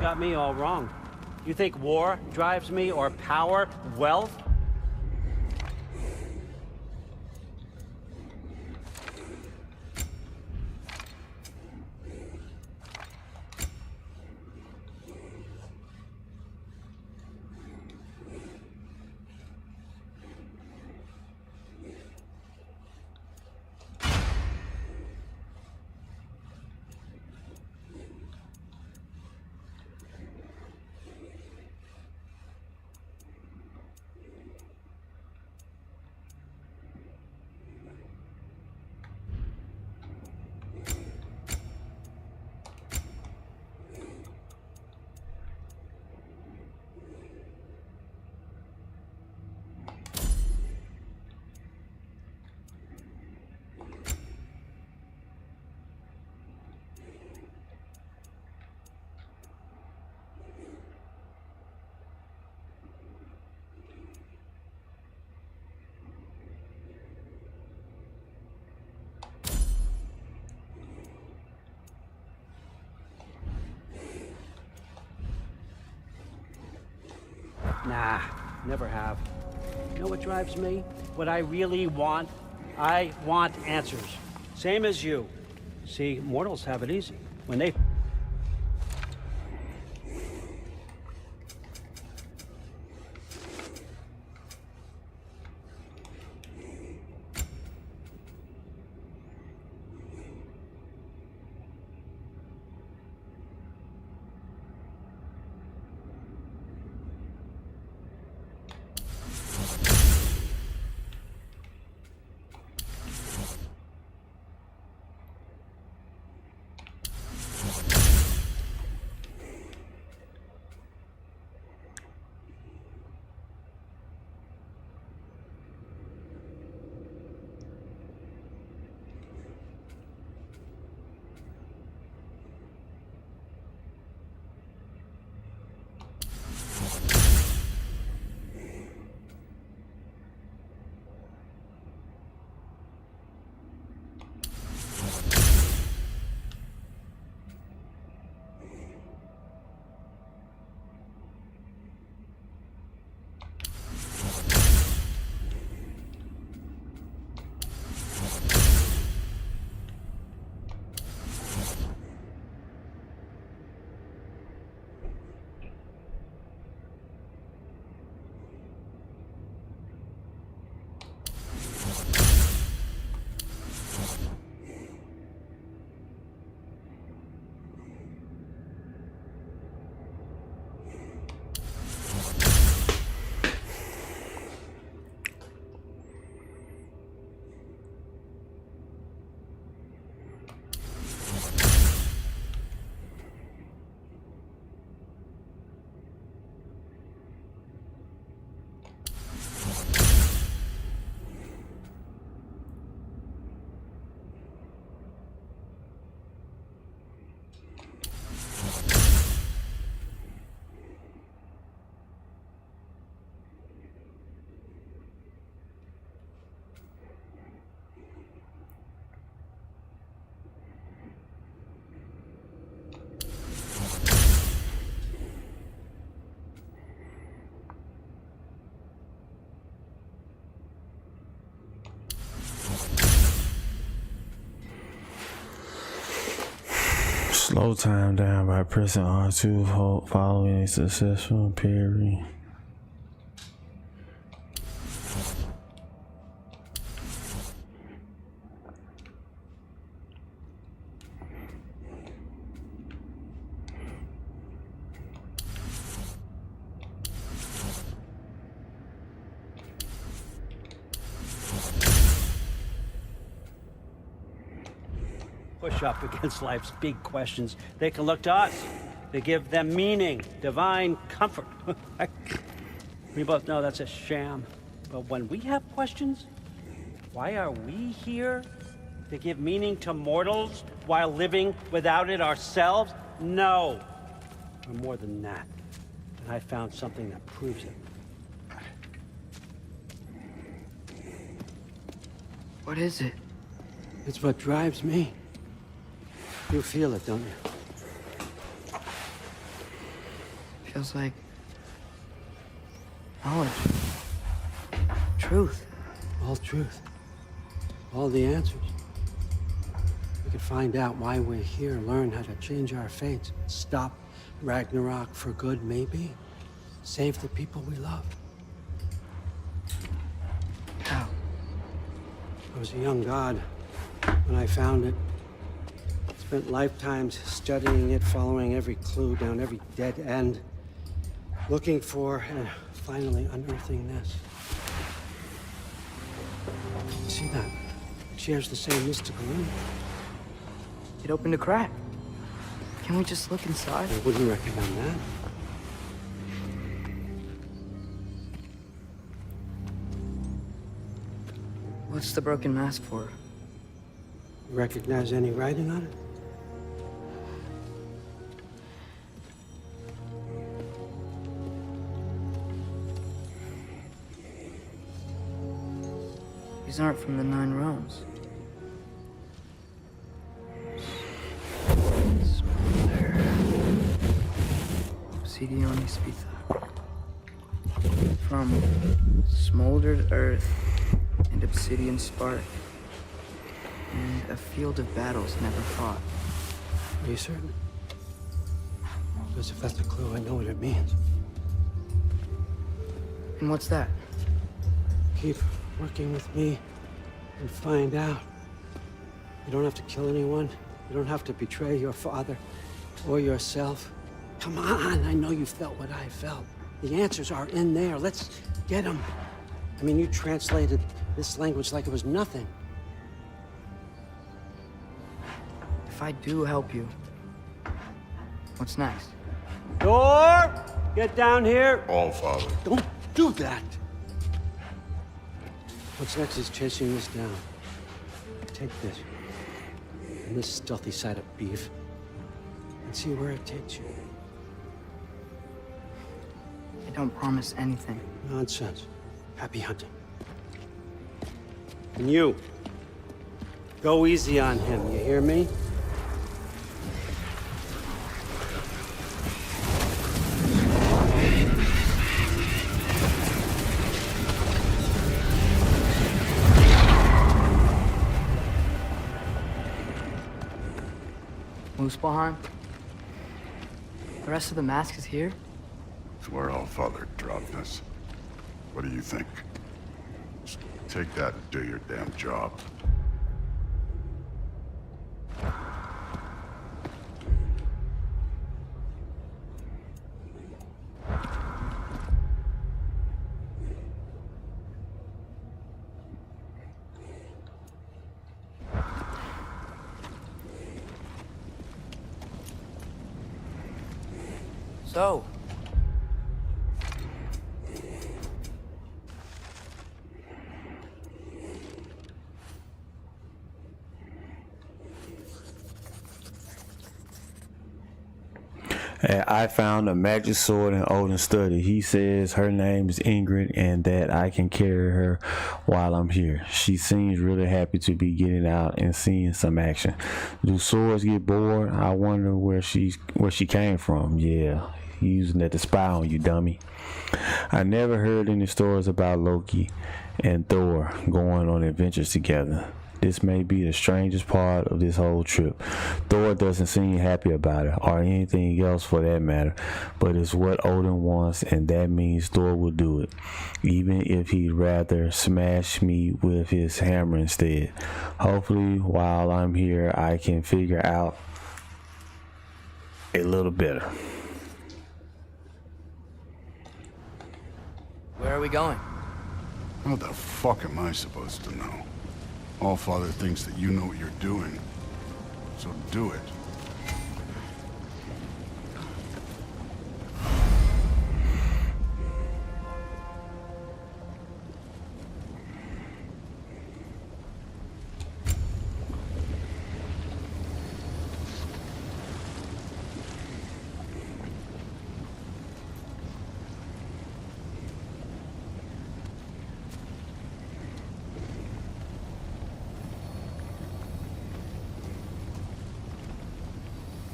Got me all wrong. You think war drives me, or power, wealth? Nah, never have. You know what drives me? What I really want? I want answers. Same as you. See, mortals have it easy. When they... Slow time down by pressing R2 following a successful parry. Push up against life's big questions. They can look to us. They give them meaning, divine comfort. We both know that's a sham. But when we have questions, why are we here? To give meaning to mortals while living without it ourselves? No. We're more than that. And I found something that proves it. What is it? It's what drives me. You feel it, don't you? Feels like knowledge. Truth. All truth. All the answers. We could find out why we're here, learn how to change our fates, stop Ragnarok for good, maybe. Save the people we love. How? I was a young god when I found it. Spent lifetimes studying it, following every clue down every dead end, looking for and finally unearthing this. See that? It shares the same mystical image. It opened a crack. Can we just look inside? I wouldn't recommend that. What's the broken mask for? You recognize any writing on it? These aren't from the 9 realms. Obsidian Spitha. From smoldered earth and obsidian spark. And a field of battles never fought. Are you certain? Because if that's a clue, I know what it means. And what's that? Keep working with me and find out. You don't have to kill anyone. You don't have to betray your father or yourself. Come on, I know you felt what I felt. The answers are in there. Let's get them. I mean, you translated this language like it was nothing. If I do help you, what's next? Door! Get down here! All, Father. Don't do that! What's next is chasing this down. Take this. And this stealthy side of beef. And see where it takes you. I don't promise anything. Nonsense. Happy hunting. And you. Go easy on him, you hear me? Muspelheim? The rest of the mask is here? It's where Allfather dropped us. What do you think? Just take that and do your damn job. So, I found a magic sword in Odin's study. He says her name is Ingrid and that I can carry her while I'm here. She seems really happy to be getting out and seeing some action. Do swords get bored? I wonder where she came from. Yeah, using that to spy on you, dummy. I never heard any stories about Loki and Thor going on adventures together. This may be the strangest part of this whole trip. Thor doesn't seem happy about it, or anything else for that matter, but it's what Odin wants, and that means Thor will do it, even if he'd rather smash me with his hammer instead. Hopefully, while I'm here, I can figure out a little better. Where are we going? How the fuck am I supposed to know? Allfather thinks that you know what you're doing, so do it.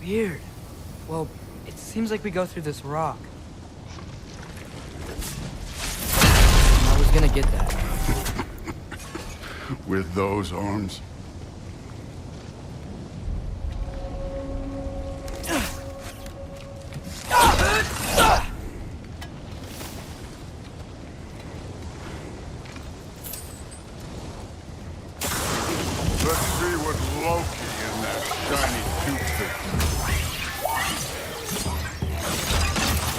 Weird. Well, it seems like we go through this rock. I was gonna get that. With those arms? Let's see what Loki in that shiny toothpick.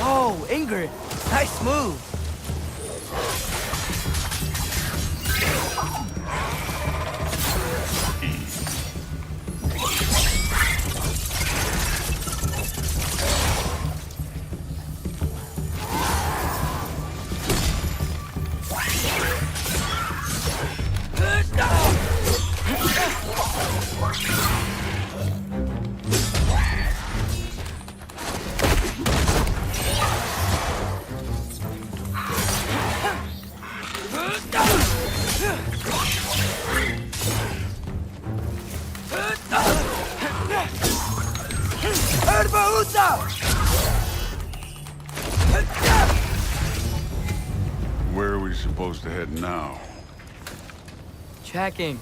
Whoa, Ingrid! Nice move! Where are we supposed to head now? Checking.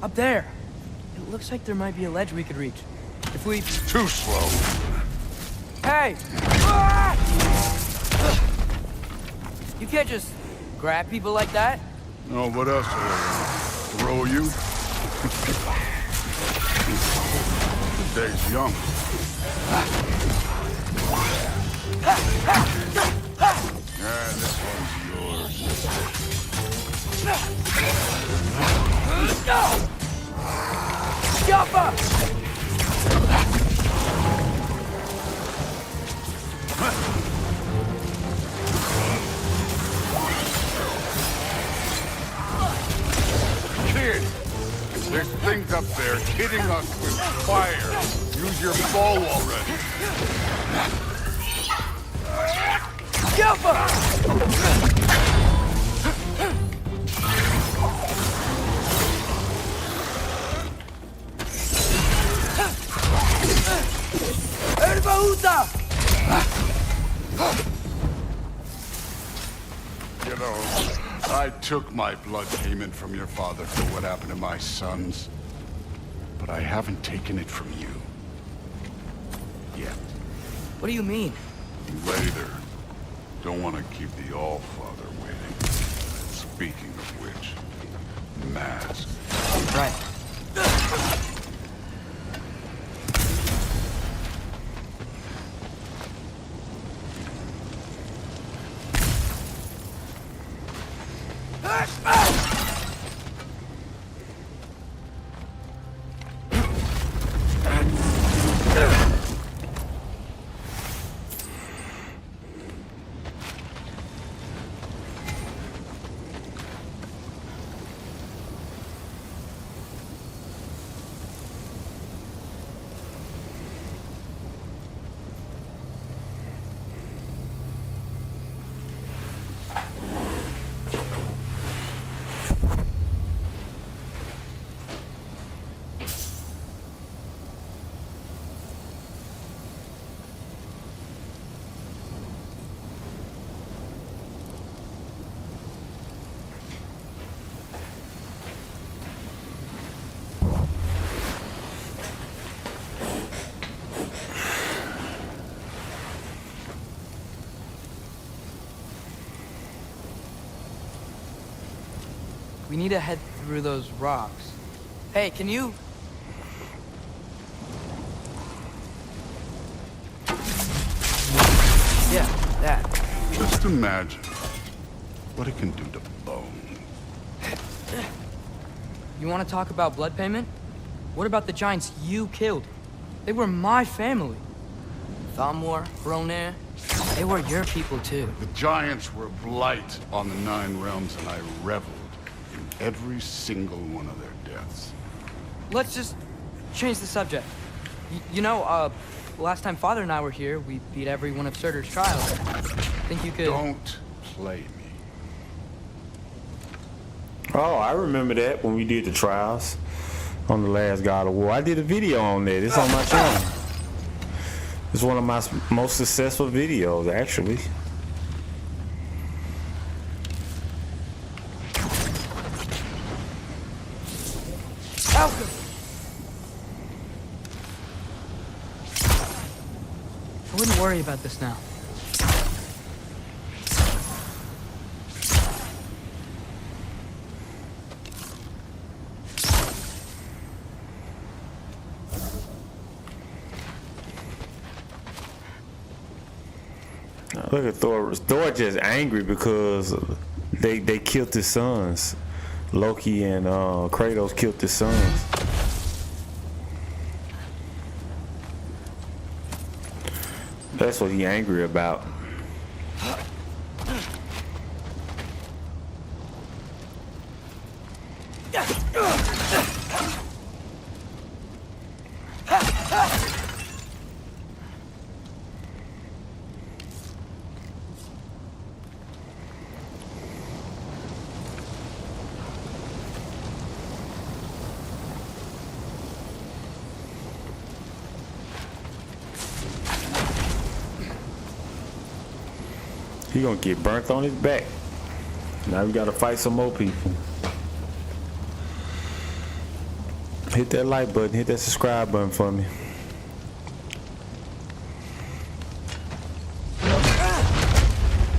Up there. It looks like there might be a ledge we could reach. If we... Too slow. Hey! Ah! You can't just grab people like that. No, what else? Throw you? The day's young. Yeah, this one's yours. Jump up! Kid, there's things up there hitting us with fire. Use your bow already. Jump up! You know, I took my blood payment from your father for what happened to my sons, but I haven't taken it from you. Yet. What do you mean? Later. Don't want to keep the Allfather waiting. Let's Speaking of which, mask. Right. We need to head through those rocks. Hey, can you... Yeah, that. Just imagine what it can do to bone. You want to talk about blood payment? What about the giants you killed? They were my family. Thamor, Ronir, they were your people too. The giants were blight on the 9 realms, and I reveled in every single one of their deaths. Let's just change the subject. You know, last time Father and I were here, we beat every one of Surtur's trials. Think you could... Don't play me. Oh, I remember that when we did the trials on the last God of War. I did a video on that. It's on my channel. It's one of my most successful videos, actually. Malcolm! I wouldn't worry about this now. Look at Thor. Thor just angry because they killed his sons. Loki and Kratos killed his sons. That's what he angry about. He gonna get burnt on his back. Now we gotta fight some more people. Hit that like button, hit that subscribe button for me.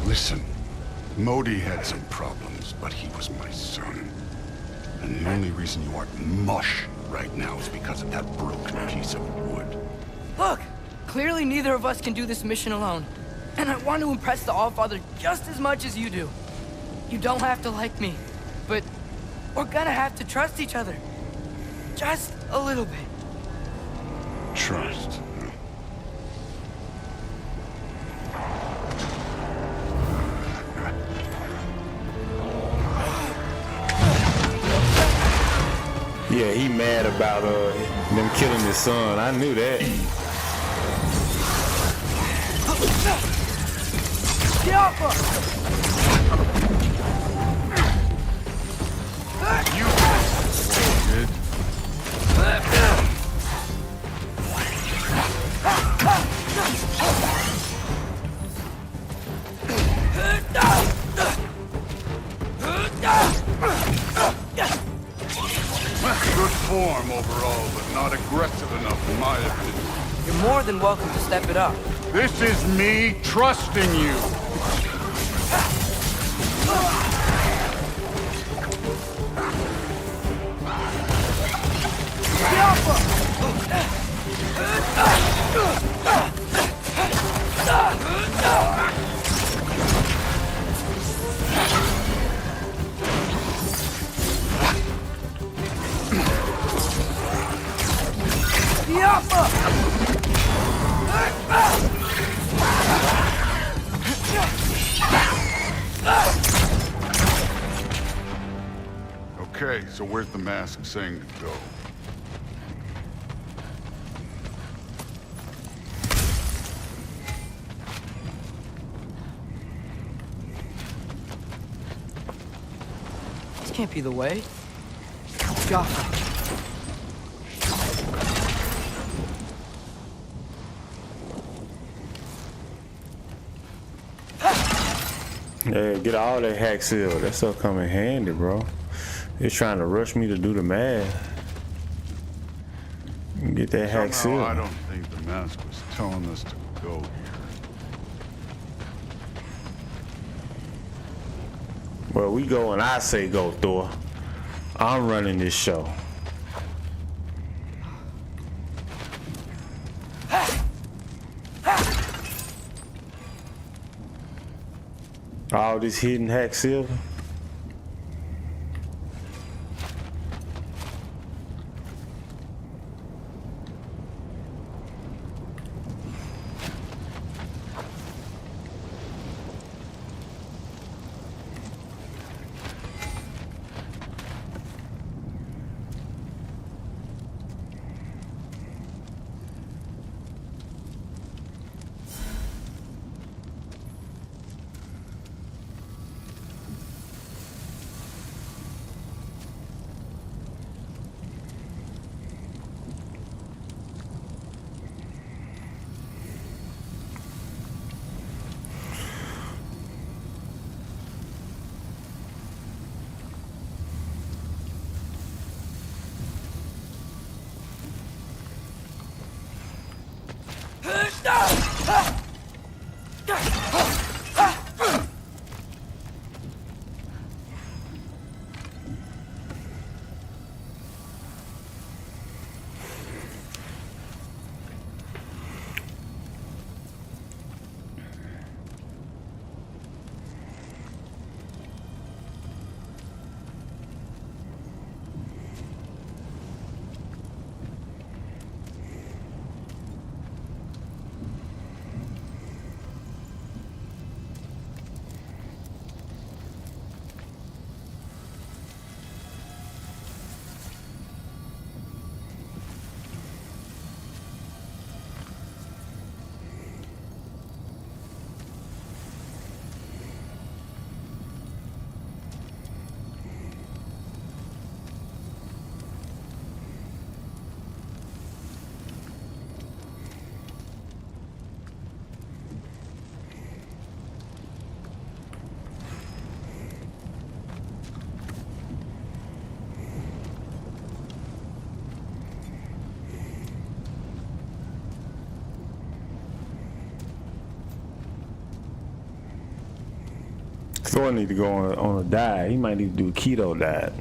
Listen, Modi had some problems, but he was my son. And the only reason you aren't mush right now is because of that broken piece of wood. Look! Clearly neither of us can do this mission alone. And I want to impress the Allfather just as much as you do. You don't have to like me, but we're gonna have to trust each other. Just a little bit. Trust. Yeah, he mad about them killing his son. I knew that. Get off her! You did. Good form overall, but not aggressive enough in my opinion. You're more than welcome to step it up. This is me trusting you. Okay, so where's the mask saying to go? This can't be the way. God. Yeah, get all that hack seal. That stuff come in handy, bro. They're trying to rush me to do the math. Get that hack seal. Somehow I don't think the mask was telling us to go here. Well, we go when I say go, Thor. I'm running this show. All this hidden hack silver. Thor need to go on a diet. He might need to do a keto diet.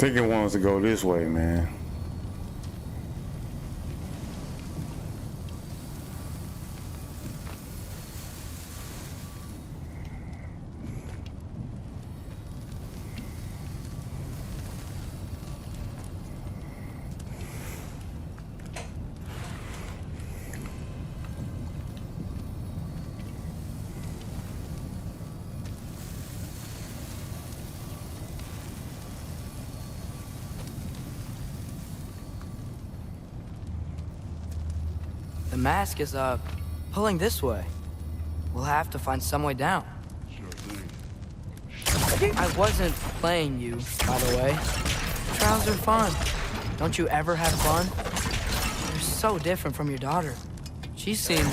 think it wants to go this way, man. The mask is, pulling this way. We'll have to find some way down. Sure thing. I wasn't playing you, by the way. Trials are fun. Don't you ever have fun? You're so different from your daughter. She seems...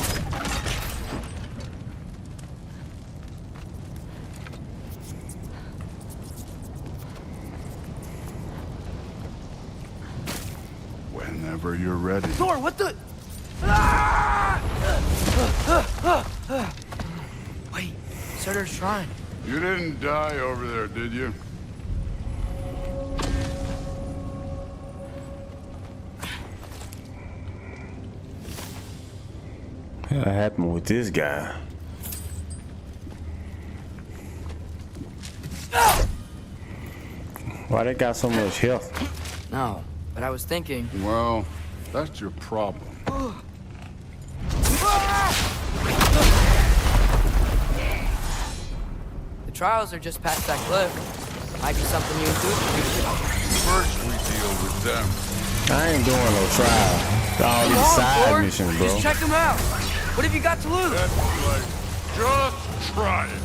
Whenever you're ready. Thor, what the... Wait, Surtur's shrine. You didn't die over there, did you? What happened with this guy? Why they got so much health? No, but I was thinking... Well, that's your problem. The trials are just past that cliff. Might be something you and Duke can do. First we deal with them. I ain't doing no trial. All these side missions, bro. Just check them out. What have you got to lose? That's like, just try it.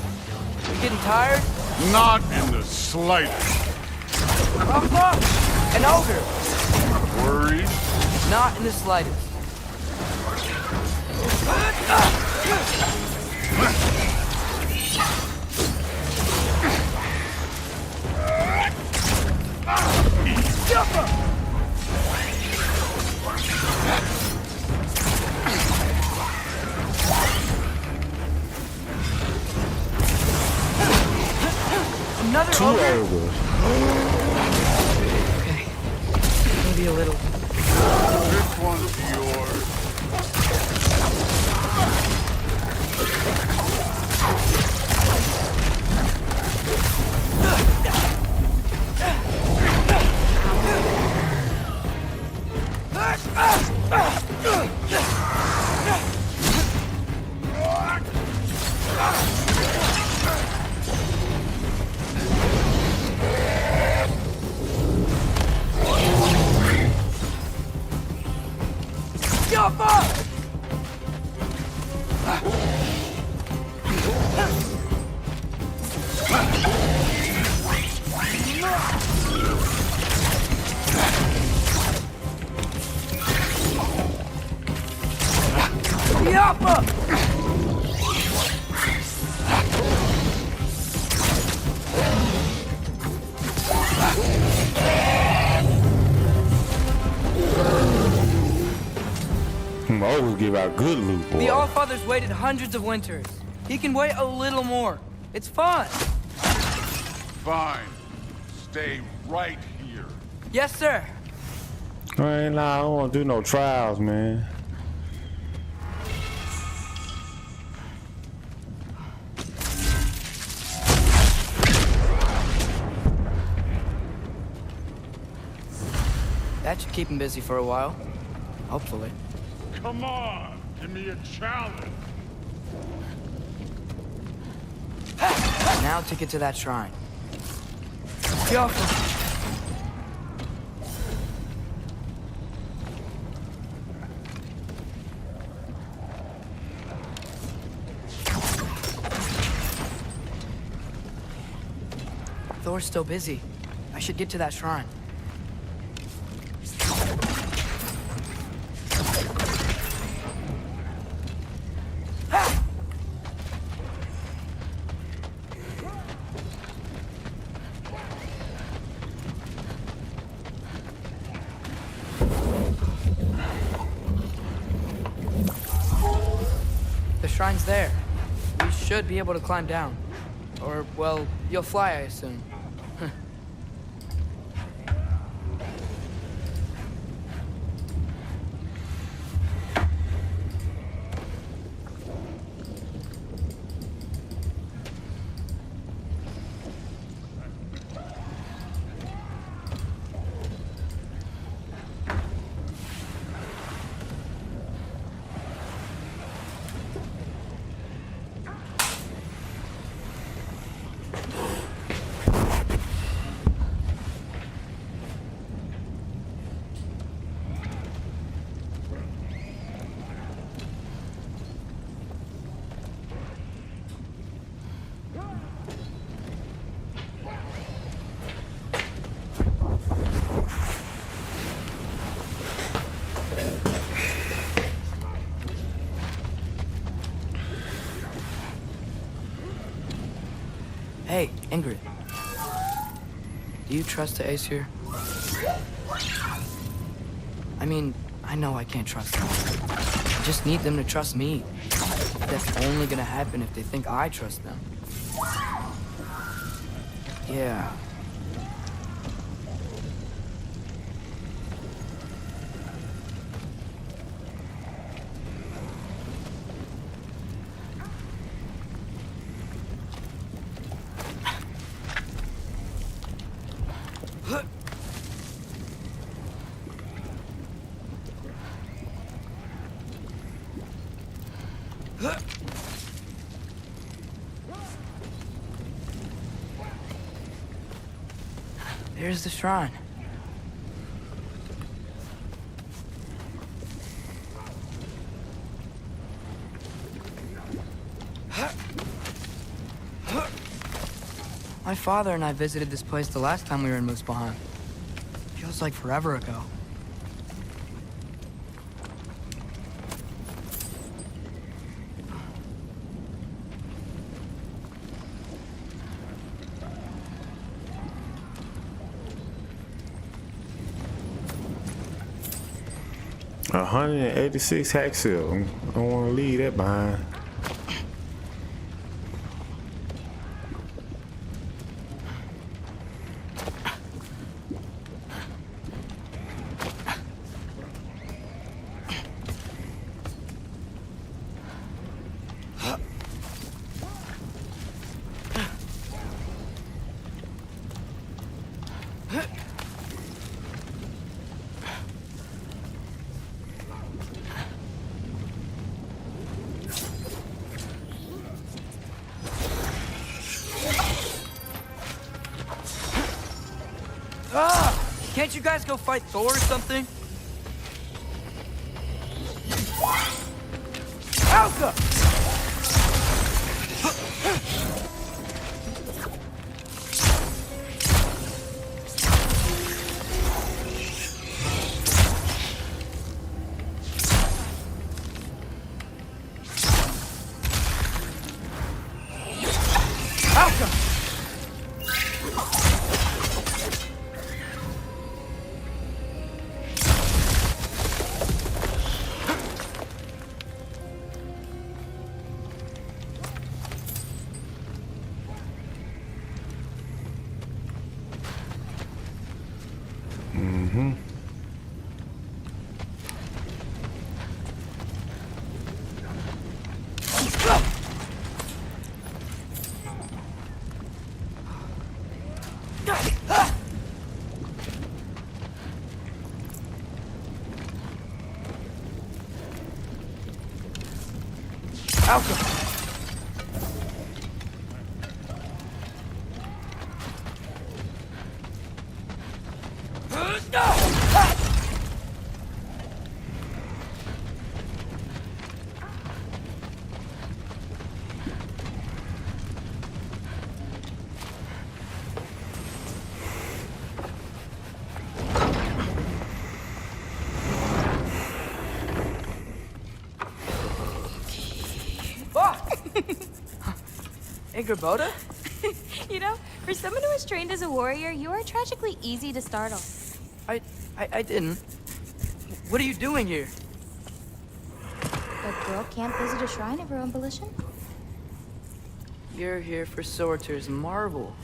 You getting tired? Not in the slightest. An ogre. Worried? Not in the slightest. Another two ogres. Okay. Maybe a little. This one's yours. Always give out good loot, boy. The Allfather's waited hundreds of winters. He can wait a little more. It's fun. Fine. Stay right here. Yes, sir. I ain't lie, I don't want to do no trials, man. That should keep him busy for a while. Hopefully. Come on, give me a challenge. Now to get to that shrine. Yo. Thor's still busy. I should get to that shrine. The shrine's there. We should be able to climb down. Or, well, you'll fly, I assume. Hey, Ingrid. Do you trust the Aesir? I mean, I know I can't trust them. I just need them to trust me. That's only gonna happen if they think I trust them. Yeah. There's the shrine. My father and I visited this place the last time we were in Muspelheim. Feels like forever ago. $186 hack seal. I don't want to leave that behind. Can't you guys go fight Thor or something? Alka! Ingrid? You know, for someone who was trained as a warrior, you are tragically easy to startle. I didn't. What are you doing here? A girl can't visit a shrine of her own volition? You're here for Sorter's marble.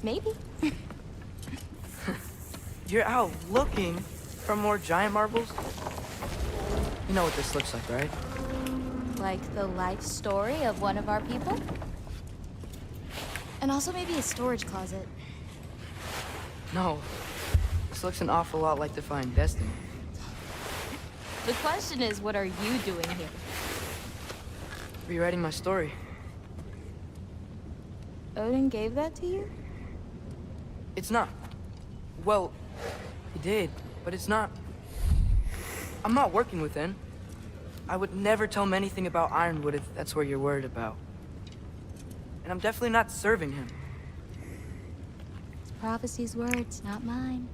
Maybe. You're out looking for more giant marbles? You know what this looks like, right? Like the life story of one of our people? And also maybe a storage closet. No. This looks an awful lot like Defying Destiny. The question is, what are you doing here? Rewriting my story. Odin gave that to you? It's not. Well, he did, but it's not. I'm not working with him. I would never tell him anything about Ironwood if that's what you're worried about. And I'm definitely not serving him. It's prophecy's words, not mine.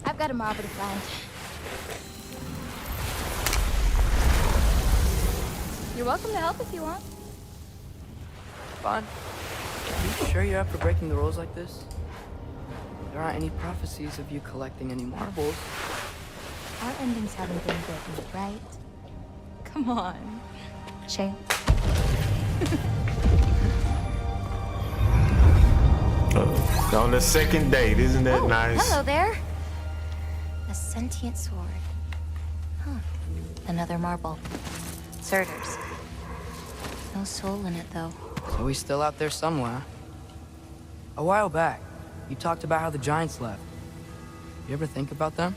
I've got a marble to find. You're welcome to help if you want. fine. Are you sure you're up for breaking the rules like this? There aren't any prophecies of you collecting any marbles. Our endings haven't been written, right? Come on. Shane. On the second date, isn't that nice? Hello there. A sentient sword. Huh. Another marble. Surtur's. No soul in it, though. So he's still out there somewhere. A while back, you talked about how the giants left. You ever think about them?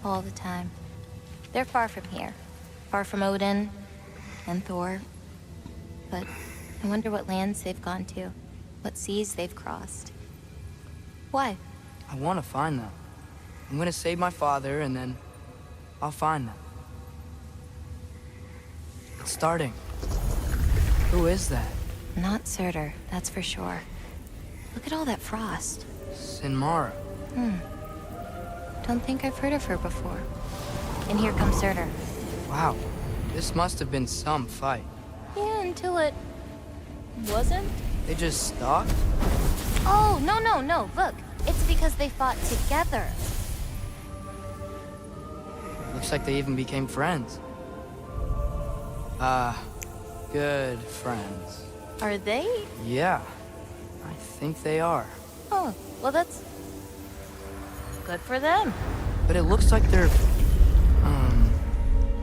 All the time. They're far from here. Far from Odin and Thor. But I wonder what lands they've gone to. What seas they've crossed. Why? I want to find them. I'm gonna save my father, and then I'll find them. It's starting. Who is that? Not Surtur, that's for sure. Look at all that frost. Sinmara. Don't think I've heard of her before. And here comes Surtur. Wow. This must have been some fight. Yeah, until it... wasn't? They just stopped? Oh, no. Look, it's because they fought together. Looks like they even became friends. Good friends. Are they? Yeah, I think they are. Oh, well that's... good for them. But it looks like their...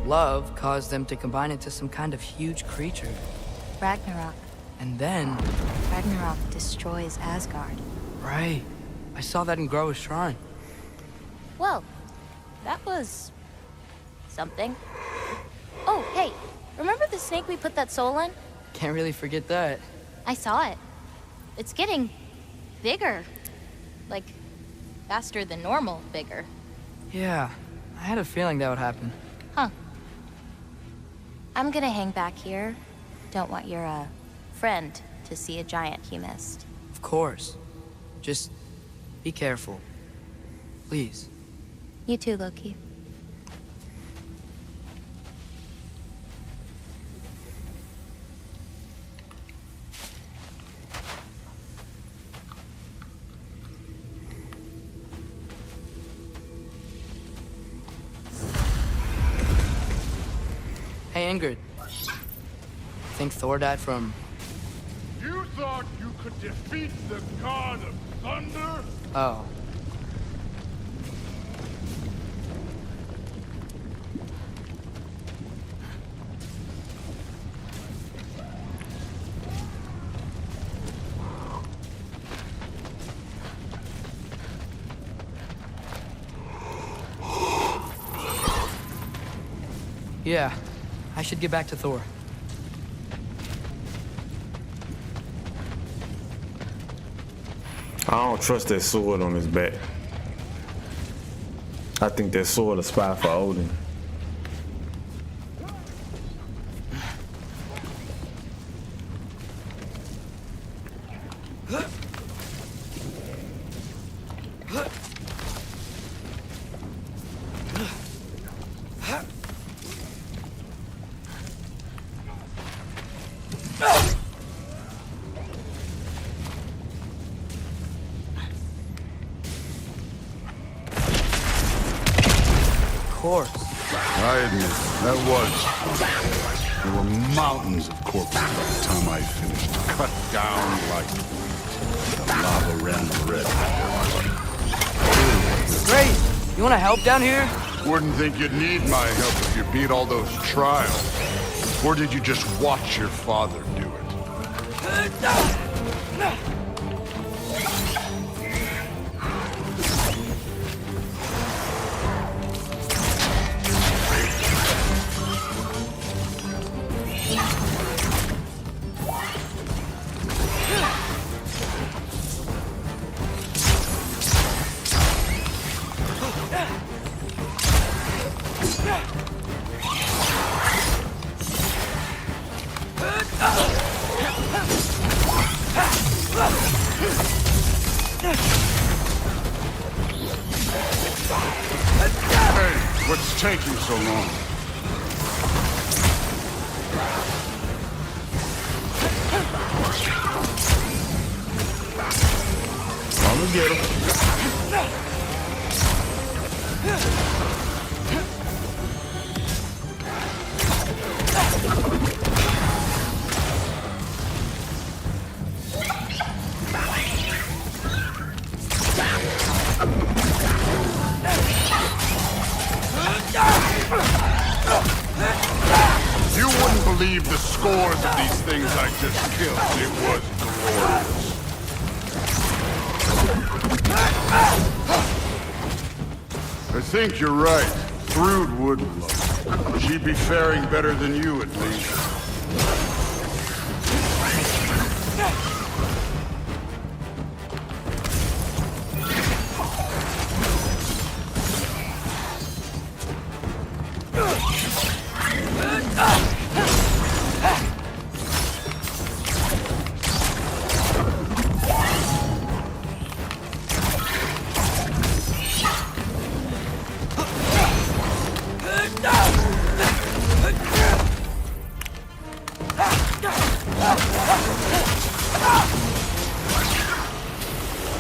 love caused them to combine into some kind of huge creature. Ragnarok. And then... Ragnarok destroys Asgard. Right. I saw that in Groa's shrine. Well, that was... something. Oh, hey, remember the snake we put that soul in? Can't really forget that. I saw it. It's getting... bigger. Like, faster than normal bigger. Yeah, I had a feeling that would happen. Huh. I'm gonna hang back here. Don't want your, friend to see a giant he missed. Of course. Just be careful. Please. You too, Loki. Hey, Ingrid. Think Thor died from... You thought you could defeat the god of thunder? Oh. Yeah, I should get back to Thor. I don't trust that sword on his back. I think that sword a spy for Odin. I admit, that was. There were mountains of corpses by the time I finished. Cut down like the lava ran the red. Great! You wanna help down here? Wouldn't think you'd need my help if you beat all those trials. Or did you just watch your father do it? What's taking so long? I'ma get him. You wouldn't believe the scores of these things I just killed. It was glorious. I think you're right. Thrud would love. She'd be faring better than you, at least.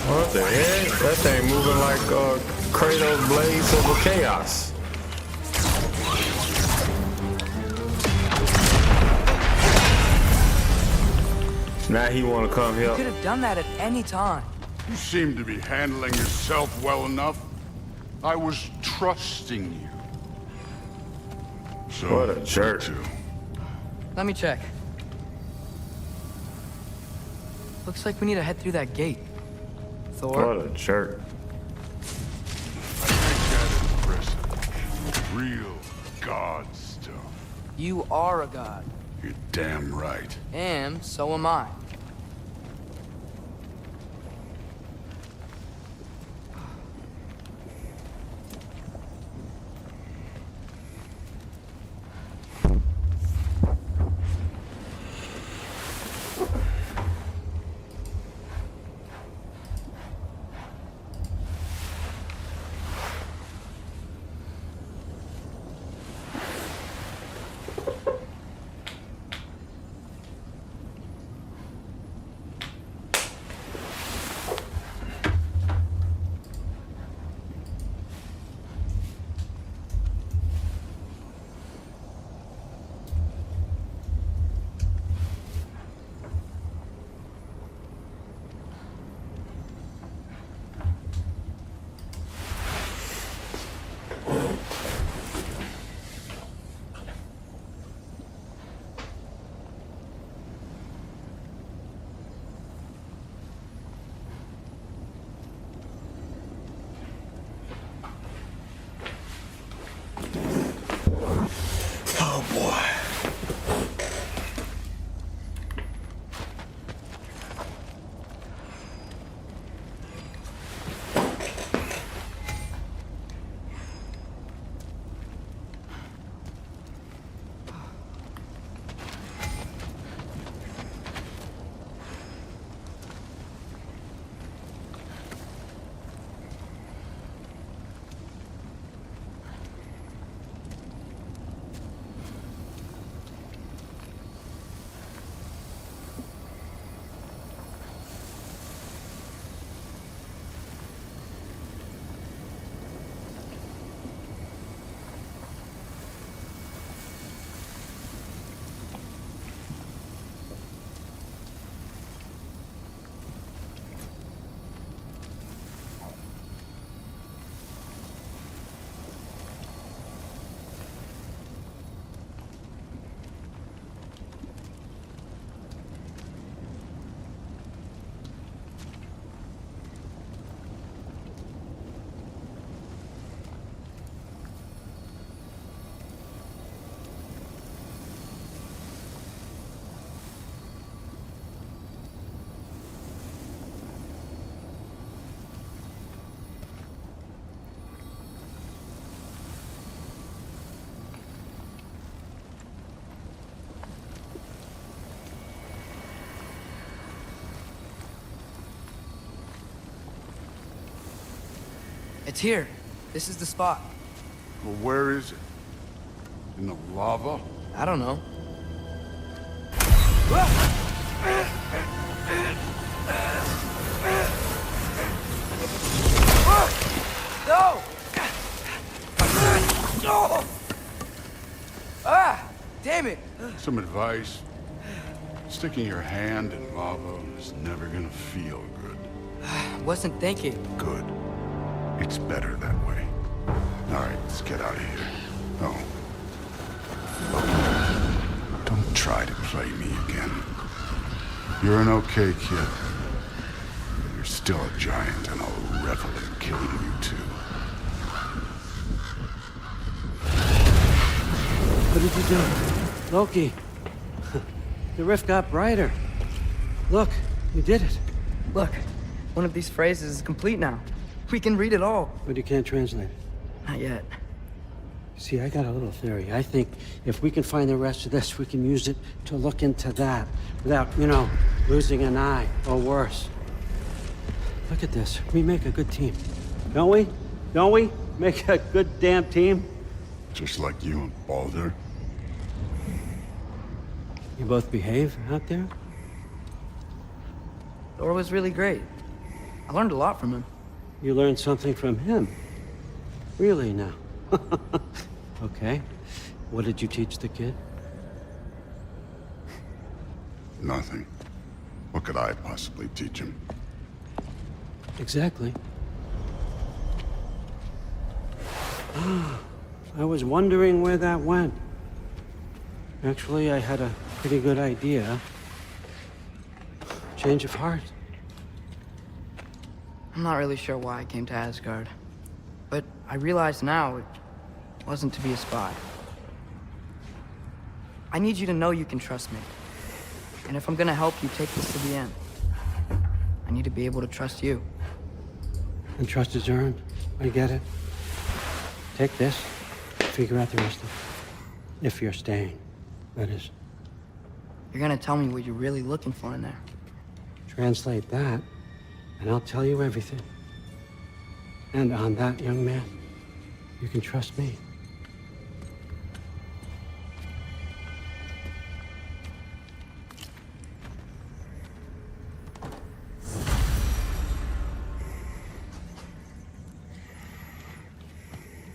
What the heck? That thing moving like Kratos Blades of Chaos. Now he want to come here. You could have done that at any time. You seem to be handling yourself well enough. I was trusting you. So What a jerk. Let me check. Looks like we need to head through that gate. Thor? What a jerk. Real god stuff. You are a god. You're damn right. And so am I. It's here. This is the spot. Well, where is it? In the lava? I don't know. Some advice. Sticking your hand in lava is never gonna feel good. Wasn't thinking. Good. It's better that way. All right, let's get out of here. Oh. Look, don't try to play me again. You're an okay kid. But you're still a giant, and I'll revel in killing you too. What did you do? Loki. The rift got brighter. Look, you did it. Look, one of these phrases is complete now. We can read it all. But you can't translate it. Not yet. See, I got a little theory. I think if we can find the rest of this, we can use it to look into that without, you know, losing an eye or worse. Look at this. We make a good team. Don't we? Don't we? Make a good damn team? Just like you and Baldur. You both behave out there? Thor was really great. I learned a lot from him. You learned something from him? Really now? Okay. What did you teach the kid? Nothing. What could I possibly teach him? Exactly. I was wondering where that went. Actually, I had a pretty good idea. Change of heart. I'm not really sure why I came to Asgard. But I realize now it wasn't to be a spy. I need you to know you can trust me. And if I'm gonna help you take this to the end, I need to be able to trust you. And trust is earned. I get it. Take this. Figure out the rest of it. If you're staying, that is. You're gonna tell me what you're really looking for in there. Translate that, and I'll tell you everything. And on that, young man, you can trust me.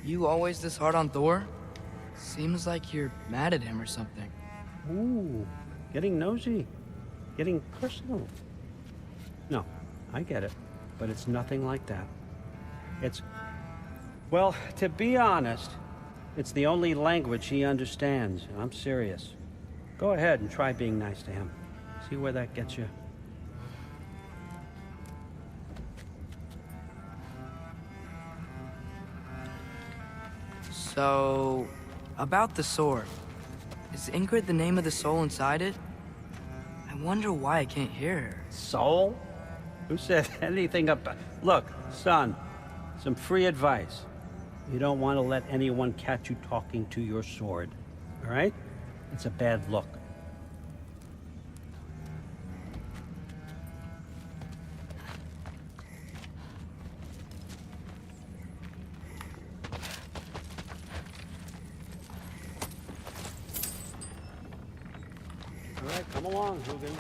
You always this hard on Thor? Seems like you're mad at him or something. Ooh, getting nosy. Getting personal. No, I get it. But it's nothing like that. It's... Well, to be honest, it's the only language he understands, and I'm serious. Go ahead and try being nice to him. See where that gets you. So, about the sword. Is Ingrid the name of the soul inside it? I wonder why I can't hear her. Soul? Who said anything about... Look, son, some free advice. You don't want to let anyone catch you talking to your sword, all right? It's a bad look. All right, come along, Hugin.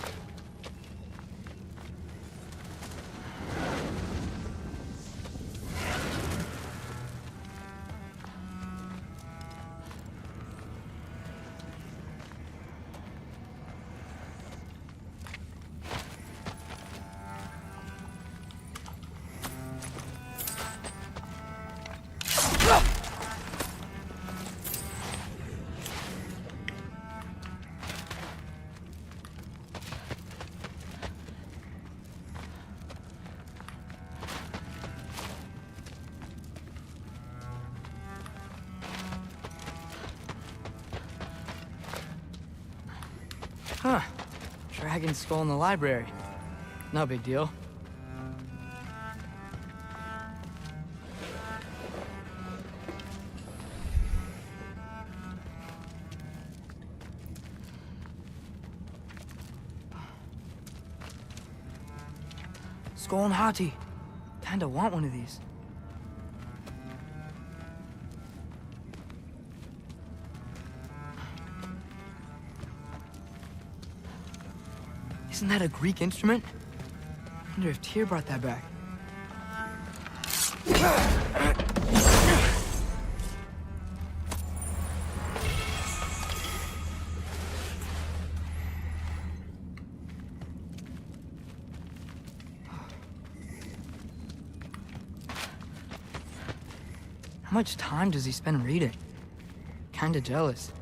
Huh. Dragon skull in the library. No big deal. Skull and Hati. Kinda want one of these. Isn't that a Greek instrument? I wonder if Tyr brought that back. How much time does he spend reading? Kinda jealous.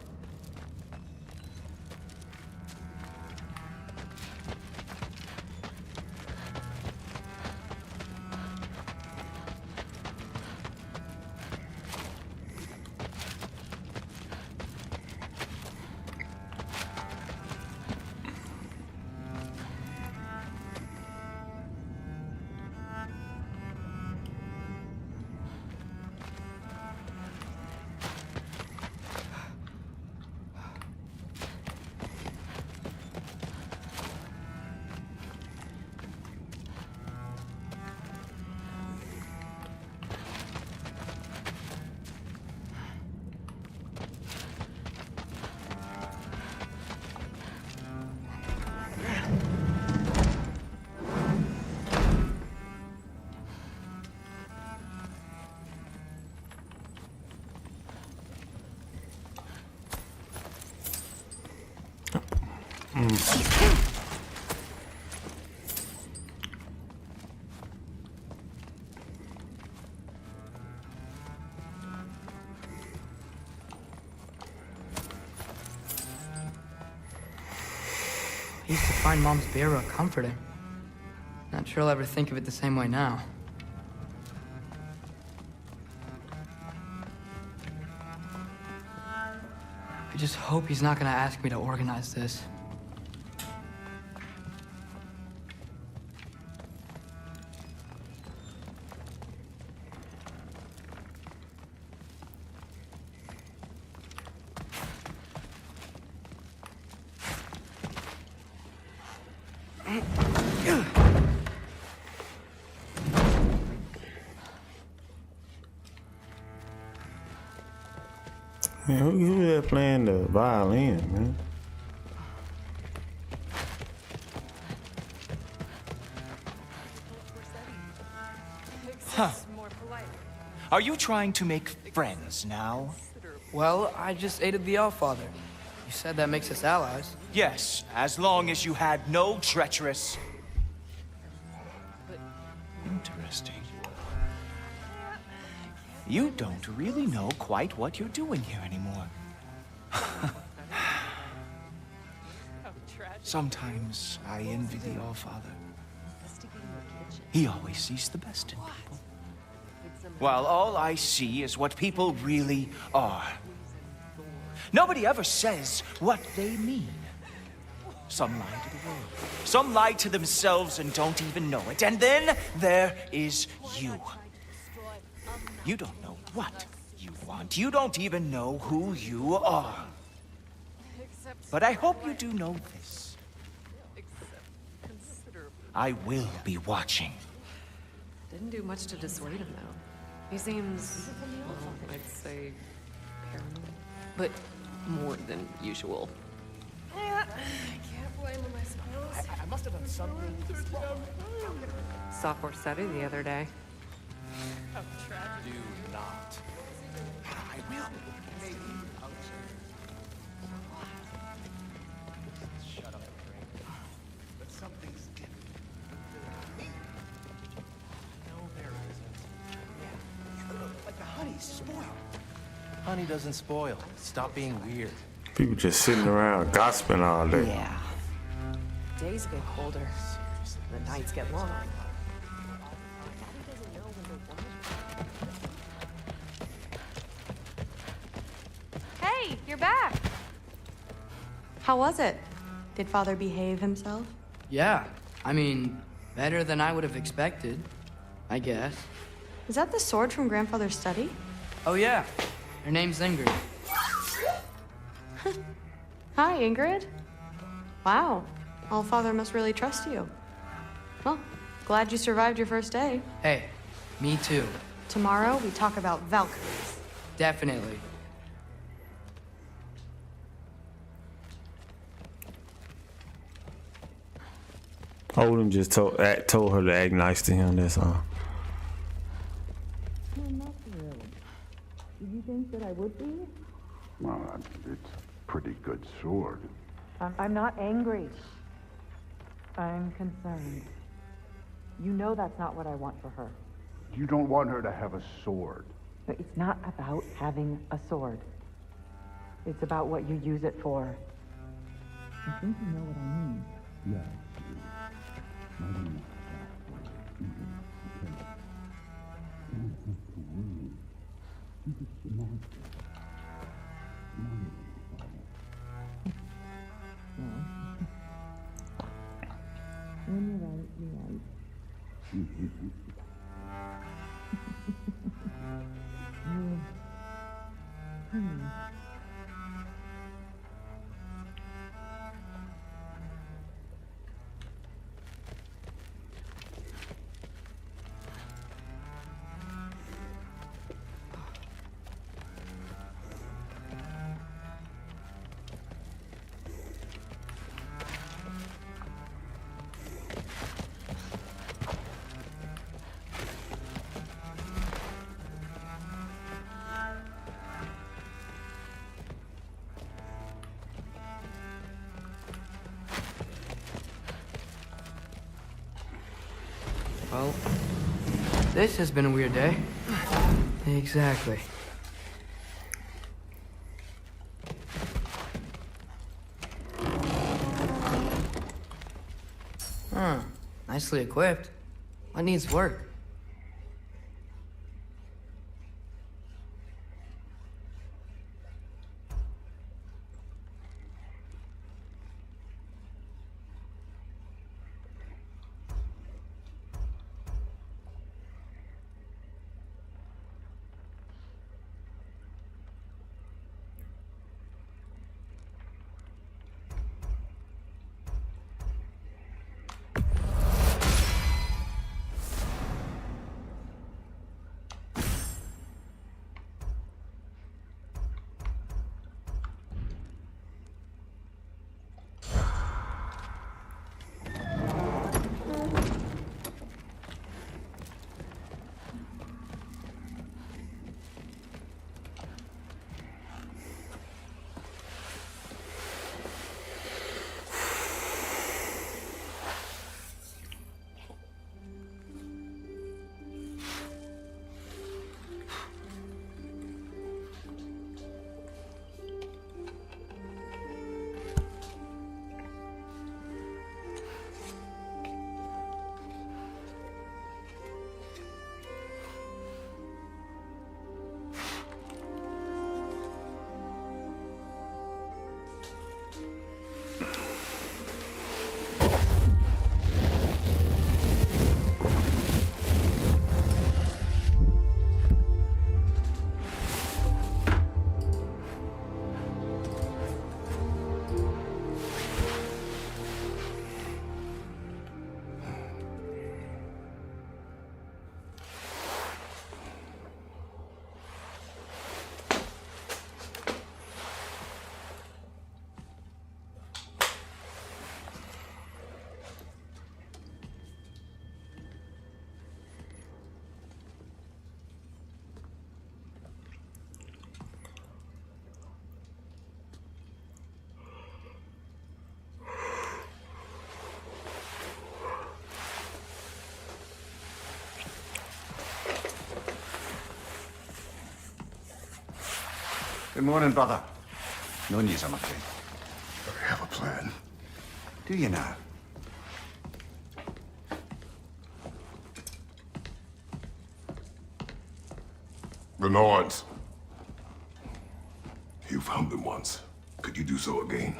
I used to find Mom's Beira comforting. Not sure I'll ever think of it the same way now. I just hope he's not gonna ask me to organize this. Man, who that playing the violin, man? Huh. Are you trying to make friends now? Well, I just aided the Allfather. You said that makes us allies. Yes, as long as you had no treacherous... Interesting. You don't really know quite what you're doing here anymore. Sometimes I envy the Allfather. He always sees the best in people. While all I see is what people really are. Nobody ever says what they mean. Some lie to the world. Some lie to themselves and don't even know it. And then there is you. You don't know what you want. You don't even know who you are. But I hope you do know this. I will be watching. Didn't do much to dissuade him, though. He seems, well, I'd say paranoid, but more than usual. Yeah, I can't blame him, I suppose. I must have done something wrong. Saw Corsetti the other day. Do not. I will. Maybe. Shut up, Frank. But something's different. No, there isn't. Yeah. Like the honey's spoiled. Honey doesn't spoil. Stop being weird. People just sitting around gossiping all day. Yeah. Days get colder. The nights get longer. Hey, you're back. How was it? Did Father behave himself? Yeah, I mean, better than I would have expected, I guess. Is that the sword from Grandfather's study? Oh yeah, her name's Ingrid. Hi, Ingrid. Wow, Allfather must really trust you. Well, glad you survived your first day. Hey, me too. Tomorrow, we talk about Valkyries. Definitely. Odin just told her to act nice to him, that's all. No, not really. Did you think that I would be? Well, it's a pretty good sword. I'm not angry. I'm concerned. You know that's not what I want for her. You don't want her to have a sword. But it's not about having a sword. It's about what you use it for. I think you know what I mean. Well, this has been a weird day. Exactly. Nicely equipped. What needs work? Good morning, brother. No news, I'm afraid. I have a plan. Do you now? The Norse. You found them once. Could you do so again?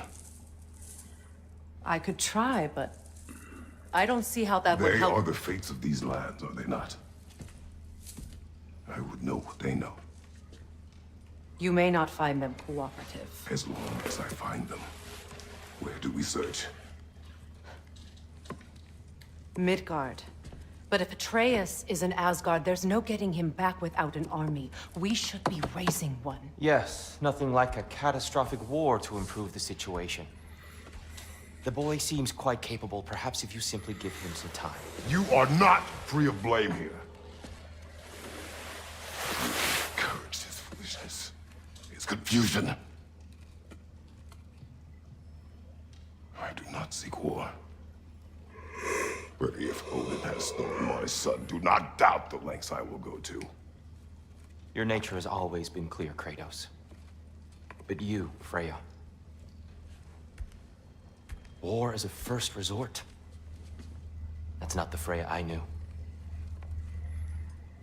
I could try, but I don't see how that would They help. are the fates of these lands, are they not? I would know what they know, You may not find them cooperative. as long as I find them. Where do we search? Midgard. But if Atreus is in Asgard, there's no getting him back without an army. We should be raising one. Yes, nothing like a catastrophic war to improve the situation. The boy seems quite capable. Perhaps if you simply give him some time. You are not free of blame here. Courage is foolishness. It's confusion. I do not seek war. But if Odin has stolen my son, do not doubt the lengths I will go to. Your nature has always been clear, Kratos. But you, Freya. War is a first resort. That's not the Freya I knew.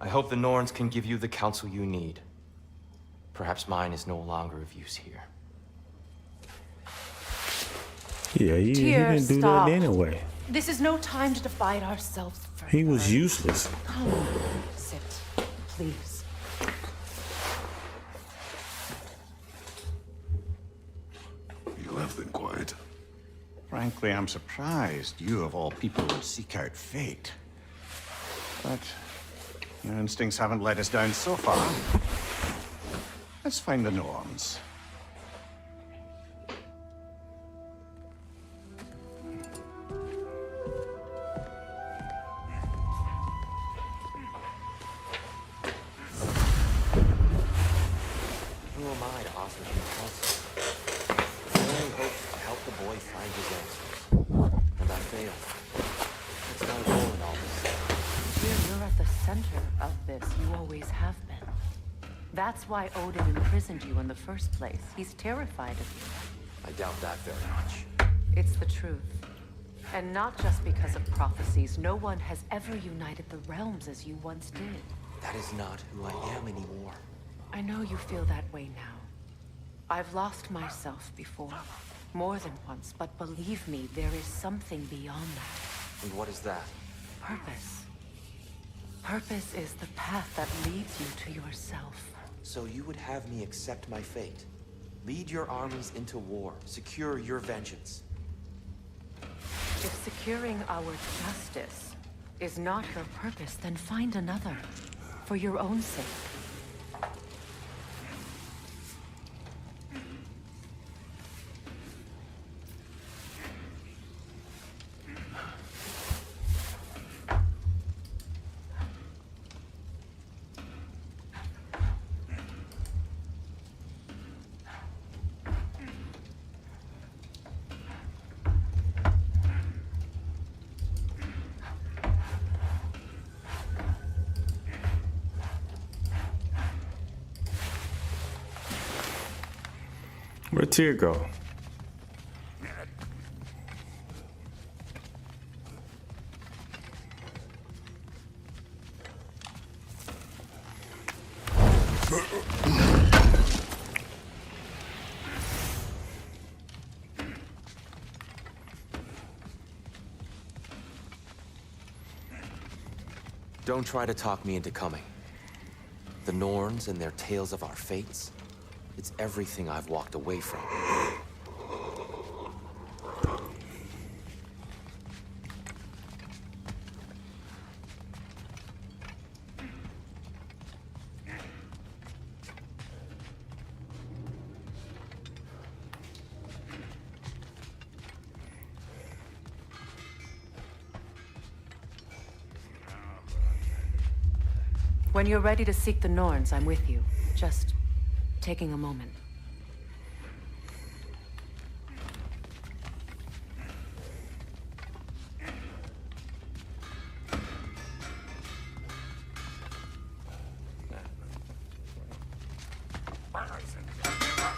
I hope the Norns can give you the counsel you need. Perhaps mine is no longer of use here. Yeah, he didn't do stop. that anyway. This is no time to divide ourselves further. He was useless. Come, sit, please. You left them quiet. Frankly, I'm surprised you, of all people, would seek out fate. But your instincts haven't let us down so far. Let's find the Norns. Who am I to offer him counsel? I only hope to help the boy find his answers. And I failed. It's my role in all this. Here, you're at the center of this. You always have been. That's why Odin imprisoned you in the first place. He's terrified of you. I doubt that very much. It's the truth. And not just because of prophecies. No one has ever united the realms as you once did. That is not who I am anymore. I know you feel that way now. I've lost myself before. More than once, but believe me, there is something beyond that. And what is that? Purpose. Purpose is the path that leads you to yourself. So you would have me accept my fate? Lead your armies into war, secure your vengeance. If securing our justice is not your purpose, then find another. For your own sake. Where'd Tyr go? Don't try to talk me into coming. The Norns and their tales of our fates, it's everything I've walked away from. When you're ready to seek the Norns, I'm with you. Just taking a moment.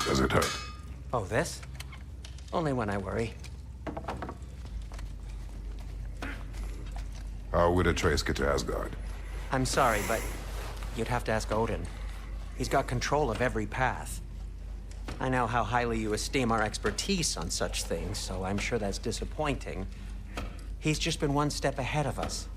Does it hurt? Oh, this? Only when I worry. How would Atreus get to Asgard? I'm sorry, but you'd have to ask Odin. He's got control of every path. I know how highly you esteem our expertise on such things, so I'm sure that's disappointing. He's just been one step ahead of us.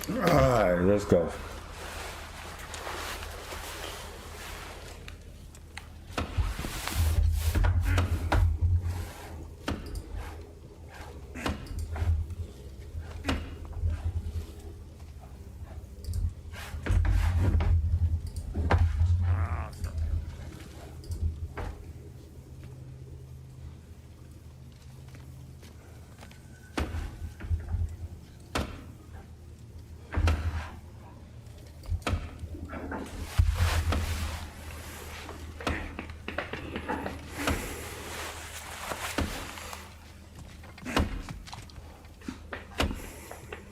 Alright, let's go.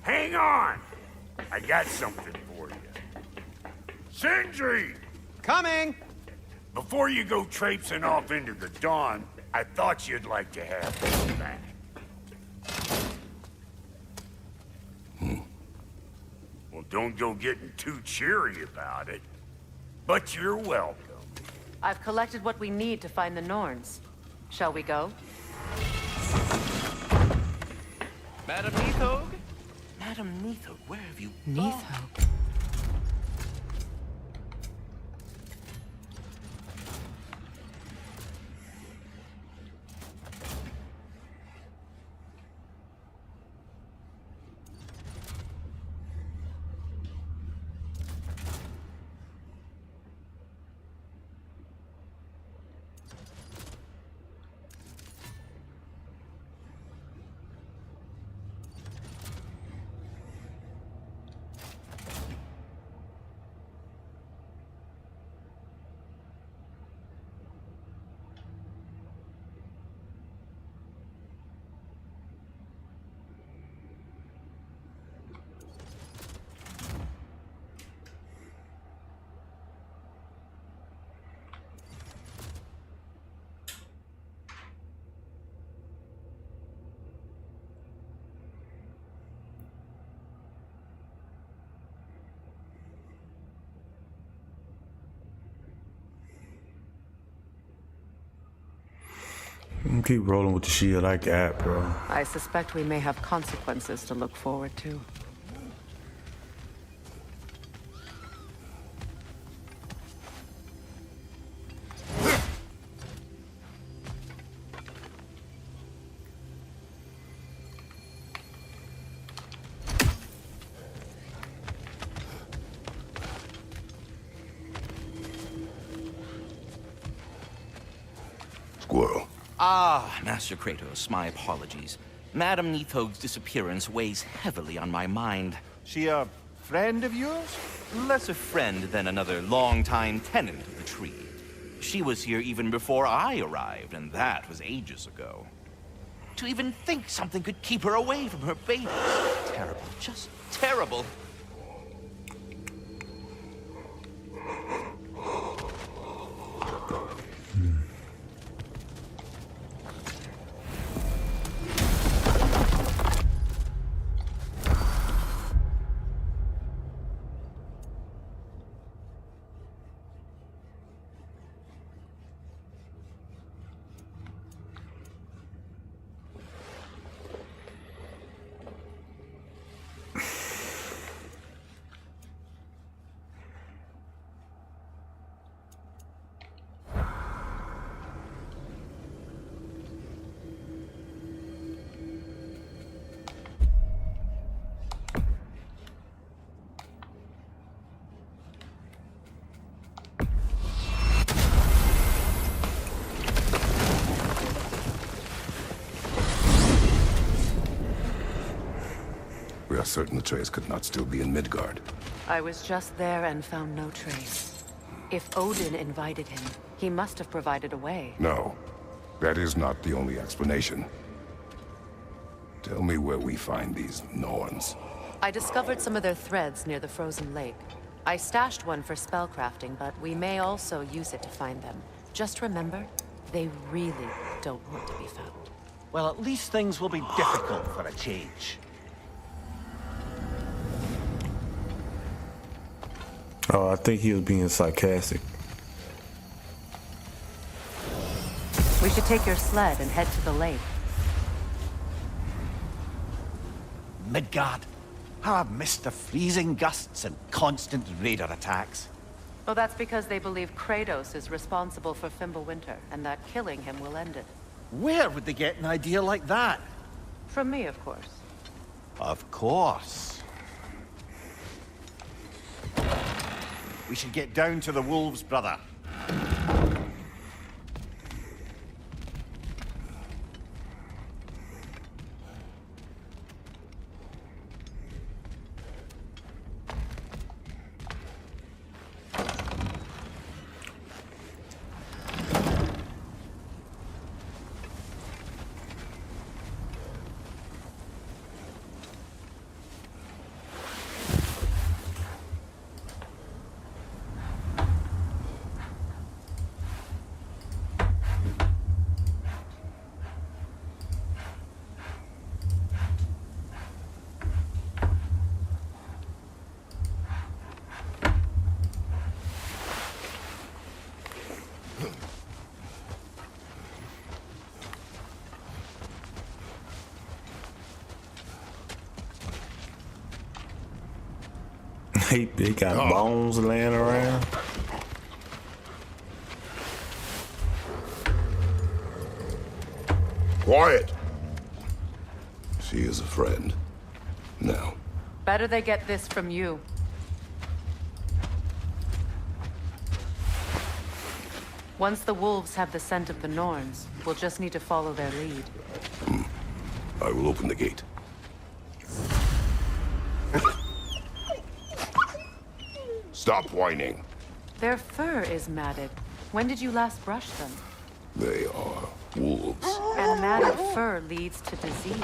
Hang on! I got something for you. Sindri! Coming! Before you go traipsing off into the dawn, I thought you'd like to have this back. Well, don't go getting too cheery about it. But you're welcome. I've collected what we need to find the Norns. Shall we go? Madam Neathog? Madam Neathog, where have you gone? Neathog? Keep rolling with the shield like that, bro. I suspect we may have consequences to look forward to. Squirrel. Ah, Master Kratos, my apologies. Madam Neathog's disappearance weighs heavily on my mind. She a friend of yours? Less a friend than another longtime tenant of the tree. She was here even before I arrived, and that was ages ago. To even think something could keep her away from her babies. Terrible, just terrible. We are certain Atreus could not still be in Midgard. I was just there and found no trace. If Odin invited him, he must have provided a way. No, that is not the only explanation. Tell me where we find these Norns. I discovered some of their threads near the frozen lake. I stashed one for spellcrafting, but we may also use it to find them. Just remember, they really don't want to be found. Well, at least things will be difficult for a change. Oh, I think he was being sarcastic. We should take your sled and head to the lake. Midgard, How I've missed the freezing gusts and constant raider attacks. Oh, that's because they believe Kratos is responsible for Fimbulwinter, and that killing him will end it. Where would they get an idea like that? From me, of course. Of course. We should get down to the wolves, brother. They got bones laying around. Quiet. She is a friend. Now. Better they get this from you. Once the wolves have the scent of the Norns, we'll just need to follow their lead. I will open the gate. Stop whining. Their fur is matted. When did you last brush them? They are wolves. And matted fur leads to disease.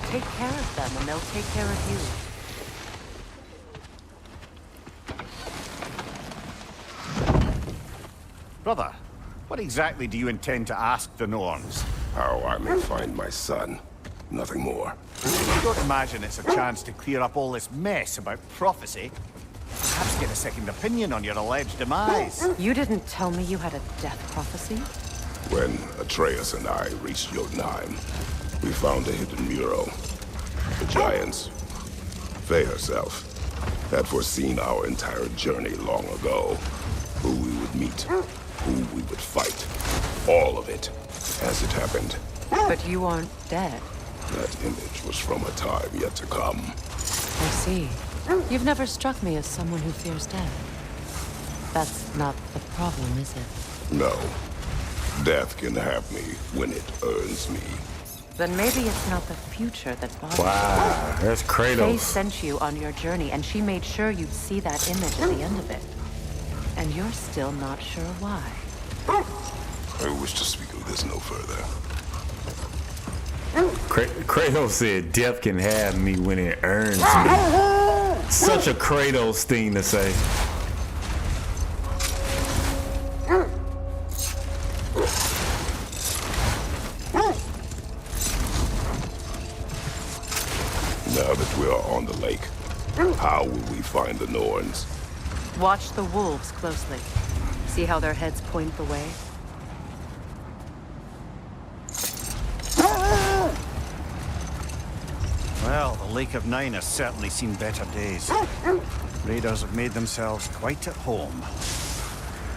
Take care of them and they'll take care of you. Brother, what exactly do you intend to ask the Norns? How I may find my son. Nothing more. I don't imagine it's a chance to clear up all this mess about prophecy. Perhaps get a second opinion on your alleged demise. You didn't tell me you had a death prophecy? When Atreus and I reached Jotunheim, we found a hidden mural. The giants, Faye herself, had foreseen our entire journey long ago. Who we would meet, who we would fight. All of it, as it happened. But you aren't dead. That image was from a time yet to come. I see. You've never struck me as someone who fears death. That's not the problem, is it? No. Death can have me when it earns me. Then maybe it's not the future that bothers you. Wow, that's Kratos. Faye sent you on your journey, and she made sure you'd see that image at the end of it. And you're still not sure why. I wish to speak of this no further. Kratos said death can have me when it earns me. Such a Kratos thing to say. Now that we are on the lake, how will we find the Norns? Watch the wolves closely. See how their heads point the way? Well, the Lake of Nine has certainly seen better days. Raiders have made themselves quite at home.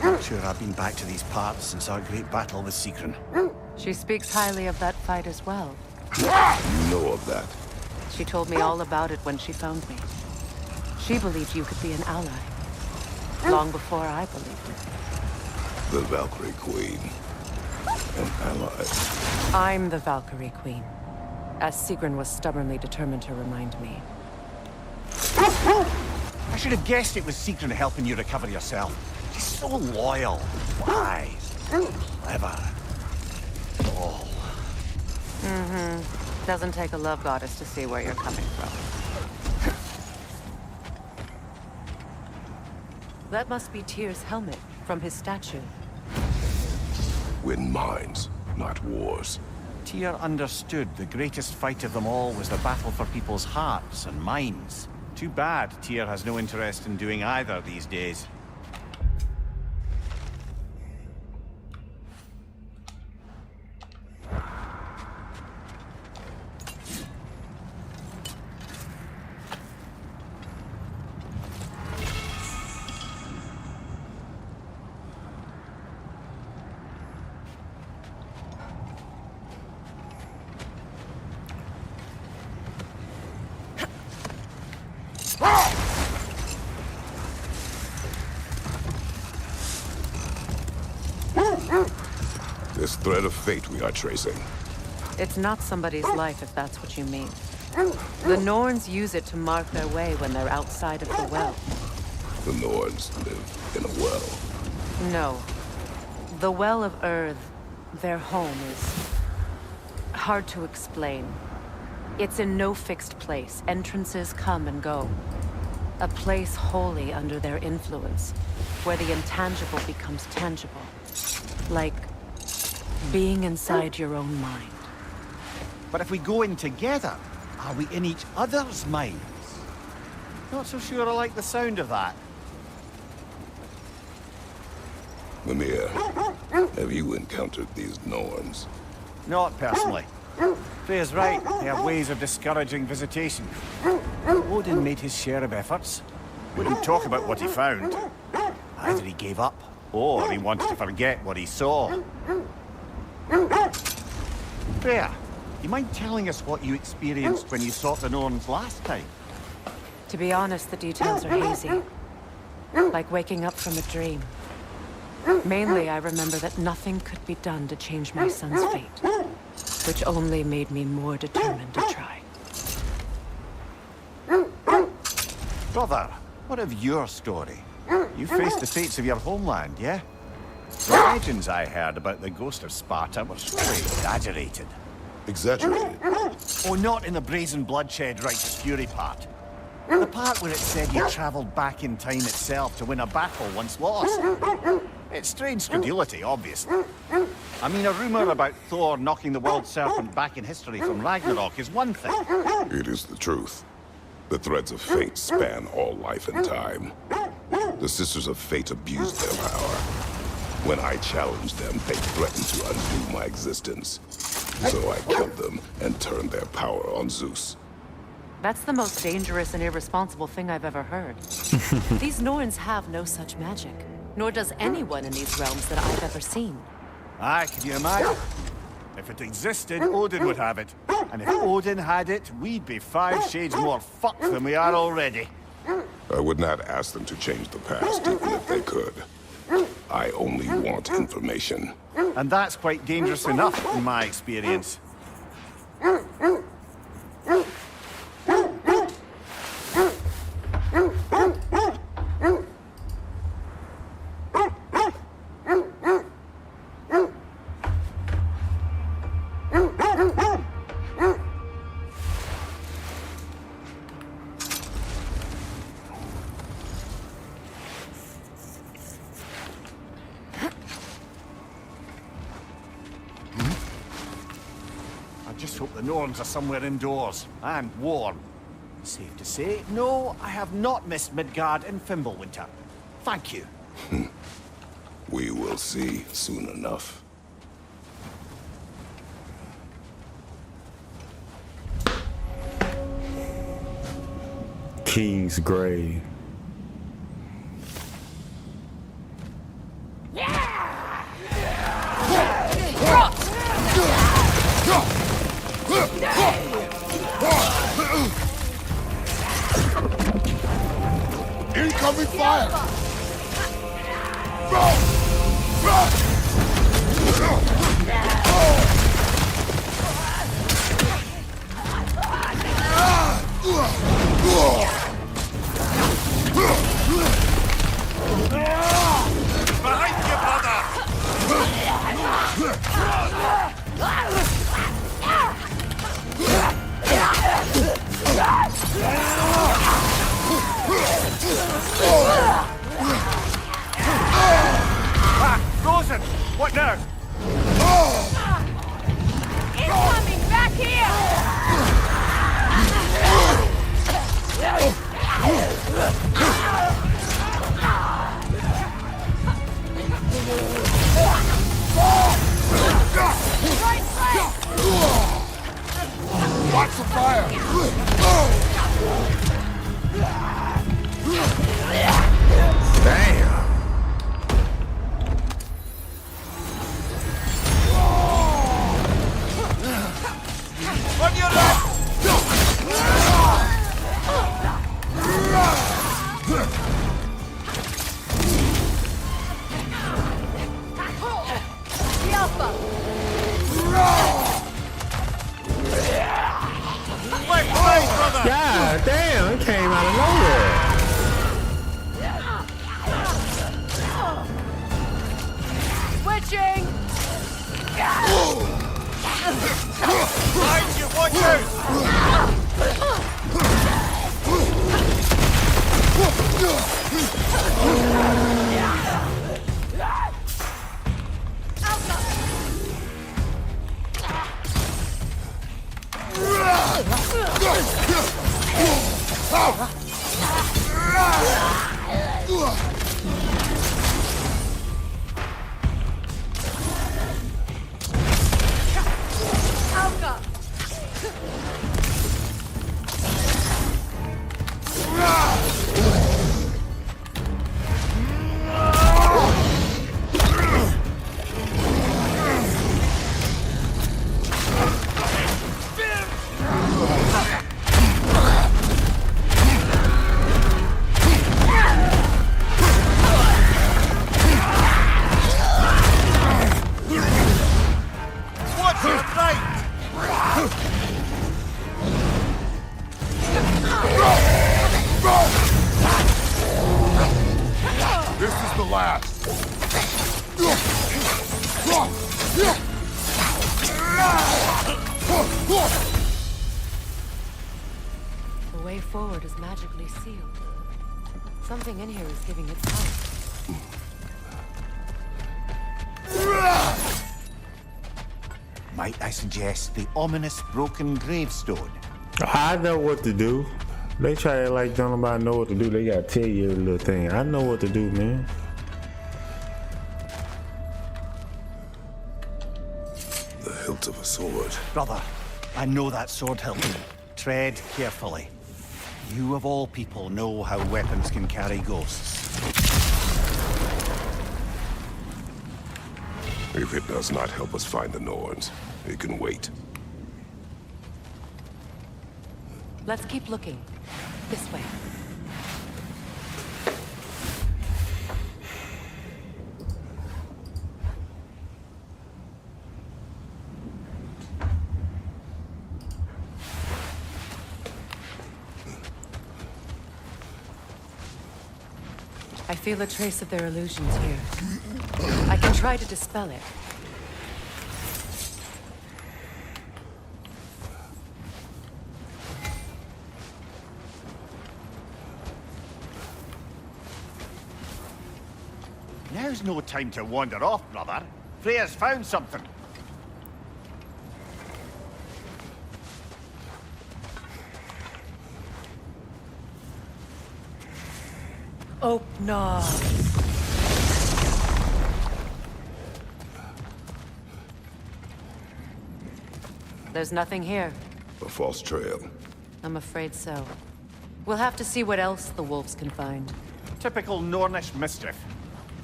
Not sure I've been back to these parts since our great battle with Sigrun. She speaks highly of that fight as well. You know of that? She told me all about it when she found me. She believed you could be an ally. Long before I believed it. The Valkyrie Queen. An ally. I'm the Valkyrie Queen. As Sigrun was stubbornly determined to remind me. I should have guessed it was Sigrun helping you recover yourself. She's so loyal, wise, clever. All. Mm-hmm. Doesn't take a love goddess to see where you're coming from. That must be Tyr's helmet from his statue. Win minds, not wars. Tyr understood the greatest fight of them all was the battle for people's hearts and minds. Too bad Tyr has no interest in doing either these days. thread of fate we are tracing. It's not somebody's life, if that's what you mean. The Norns use it to mark their way when they're outside of the well. The Norns live in a well. No. The Well of Earth, their home, is hard to explain. It's in no fixed place. Entrances come and go. A place wholly under their influence, where the intangible becomes tangible. Like being inside your own mind. But if we go in together, are we in each other's minds? Not so sure I like the sound of that. Mimir, have you encountered these Norns? Not personally. Freya's right, they have ways of discouraging visitation. Odin made his share of efforts. Wouldn't talk about what he found. Either he gave up, or he wanted to forget what he saw. Freya, you mind telling us what you experienced when you sought the Norns last time? To be honest, the details are hazy. Like waking up from a dream. Mainly, I remember that nothing could be done to change my son's fate. Which only made me more determined to try. Brother, what of your story? You faced the fates of your homeland, yeah? The legends I heard about the ghost of Sparta were straight exaggerated. Exaggerated? Oh, not in the brazen bloodshed righteous fury part. The part where it said you traveled back in time itself to win a battle once lost. It's strange credulity, obviously. I mean, a rumor about Thor knocking the world serpent back in history from Ragnarok is one thing. It is the truth. The threads of fate span all life and time. The Sisters of Fate abused their power. When I challenged them, they threatened to undo my existence. So I killed them and turned their power on Zeus. That's the most dangerous and irresponsible thing I've ever heard. These Norns have no such magic. Nor does anyone in these realms that I've ever seen. Aye, can you imagine? If it existed, Odin would have it. And if Odin had it, we'd be 5 shades more fucked than we are already. I would not ask them to change the past, even if they could. I only want information. And that's quite dangerous enough, in my experience. The Norns are somewhere indoors, and warm. Safe to say, no, I have not missed Midgard in Fimbulwinter. Thank you. We will see soon enough. King's Grave. Incoming fire! Behind you, brother! Frozen! What now? Incoming! Back here! Watch the fire! Damn. What This is the last. The way forward is magically sealed. Something in here is giving it power. Might I suggest the ominous broken gravestone? I know what to do. They try to like don't nobody know what to do. They gotta tell you a little thing. I know what to do, man. The hilt of a sword. Brother, I know that sword hilt. Tread carefully. You of all people know how weapons can carry ghosts. If it does not help us find the Norns, it can wait. Let's keep looking. This way. I feel a trace of their illusions here. I can try to dispel it. Now's no time to wander off, brother. Freya's found something. Oh, no. There's nothing here. A false trail. I'm afraid so. We'll have to see what else the wolves can find. Typical Nornish mischief.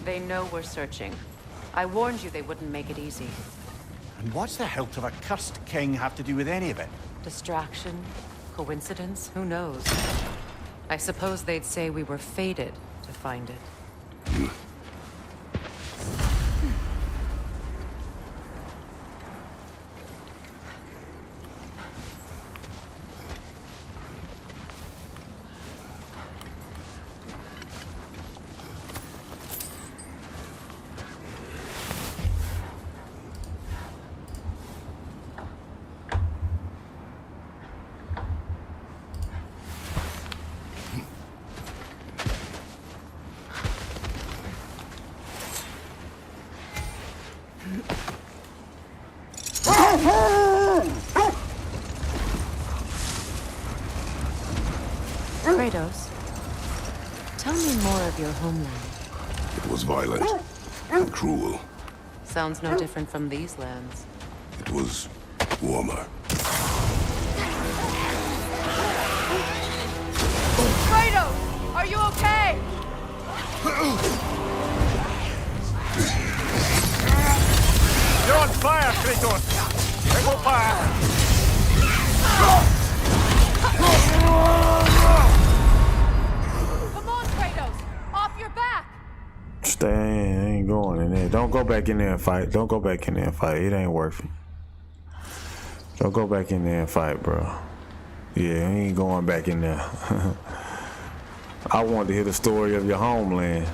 They know we're searching. I warned you they wouldn't make it easy. And what's the hilt of a cursed king have to do with any of it? Distraction? Coincidence? Who knows? I suppose they'd say we were fated to find it. Kratos, tell me more of your homeland. It was violent and cruel. Sounds no different from these lands. It was warmer. Kratos, are you okay? You're on fire, Kratos! Take on fire! Come on, Kratos! Off your back! Stay, I ain't going in there. Don't go back in there and fight. Don't go back in there and fight. It ain't worth it. Don't go back in there and fight, bro. Yeah, he ain't going back in there. I wanted to hear the story of your homeland.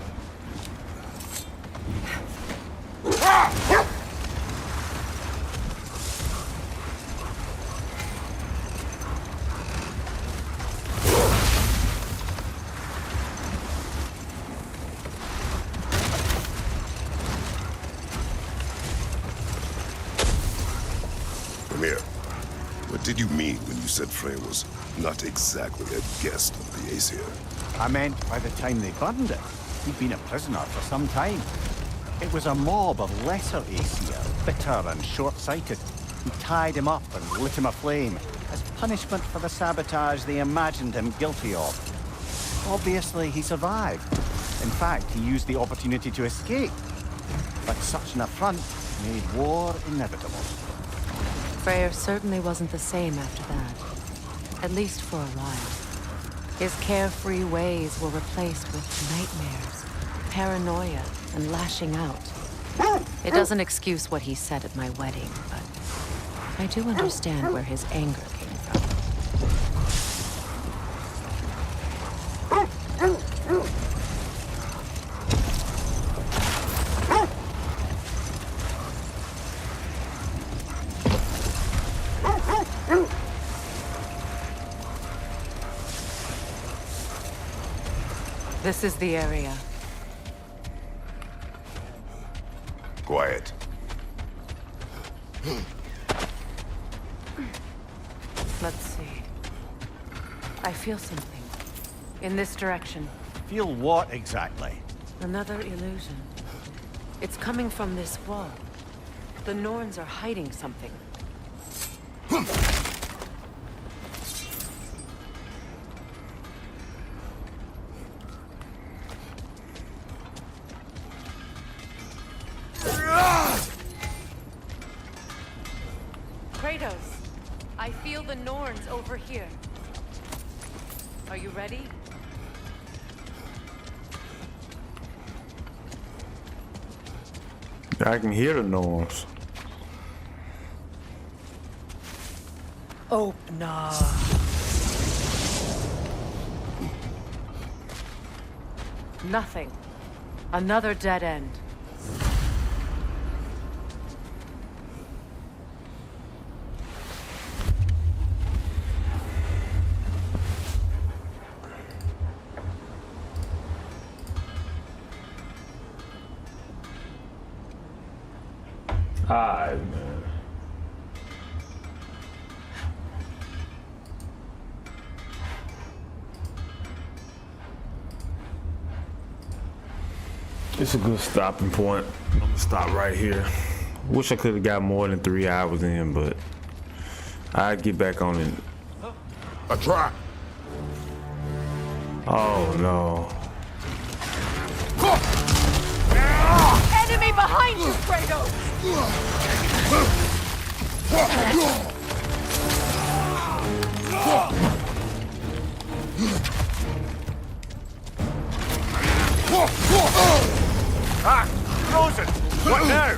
did you mean when you said Frey was not exactly a guest of the Aesir? I meant by the time they burned it, he'd been a prisoner for some time. It was a mob of lesser Aesir, bitter and short-sighted, who tied him up and lit him aflame as punishment for the sabotage they imagined him guilty of. Obviously, he survived. In fact, he used the opportunity to escape. But such an affront made war inevitable. Freyr certainly wasn't the same after that. At least for a while. His carefree ways were replaced with nightmares, paranoia, and lashing out. It doesn't excuse what he said at my wedding, but I do understand where his anger came from. This is the area. Quiet. Let's see. I feel something. In this direction. Feel what exactly? Another illusion. It's coming from this wall. The Norns are hiding something. Kratos, I feel the Norns over here. Are you ready? I can hear the Norse. Oh, no. Nothing. Another dead end. Alright, man. It's a good stopping point. I'm gonna stop right here. Wish I could have got more than 3 hours in, but I'd get back on it. A trap! Oh no. Enemy behind you, Kratos! Ah! Frozen! What now?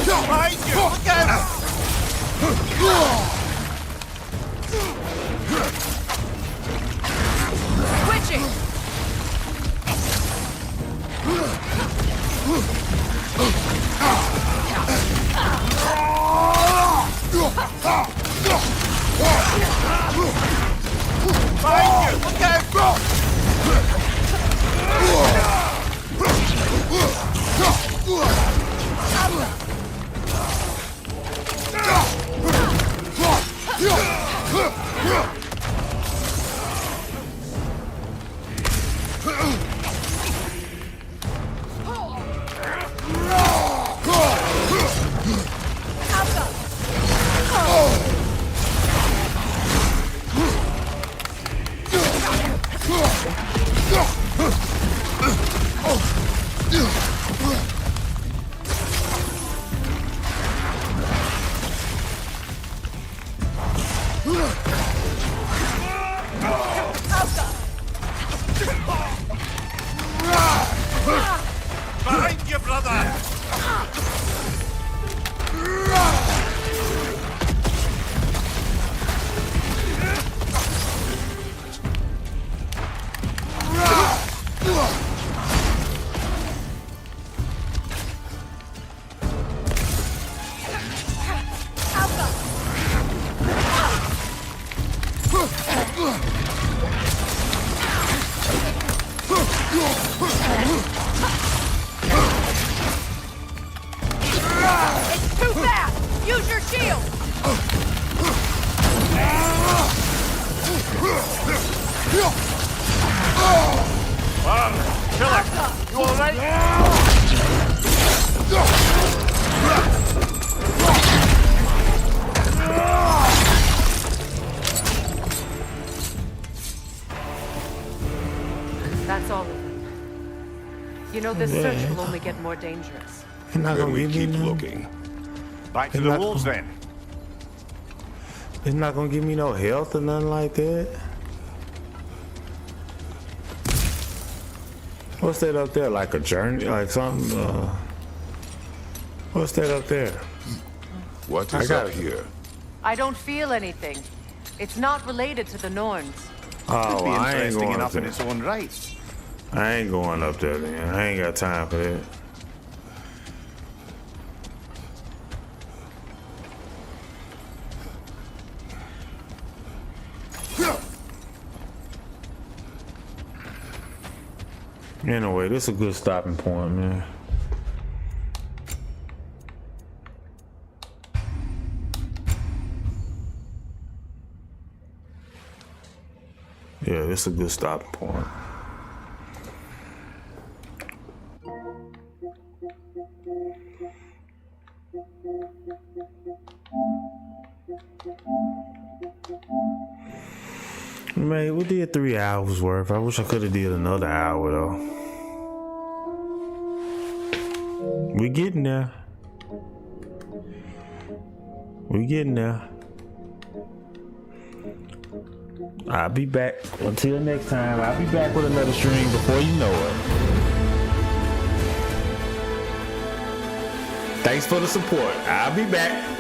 Behind you! Look out! Switching! Behind you! Look out! That's all of them. You know, this search will only get more dangerous. Then we keep looking. Back to the wolves then. It's not gonna give me no health or nothing like that. What's that up there? Like a journey? Like something? What's that up there? What is up here? I don't feel anything. It's not related to the Norns. Oh, Could be I ain't interesting going up enough in there. its own right. I ain't going up there, man. I ain't got time for that. Anyway, this is a good stopping point, man. Yeah, this is a good stopping point. Man, we did 3 hours worth. I wish I could have did another hour though. We getting there. We getting there. I'll be back. Until next time, I'll be back with another stream before you know it. Thanks for the support. I'll be back.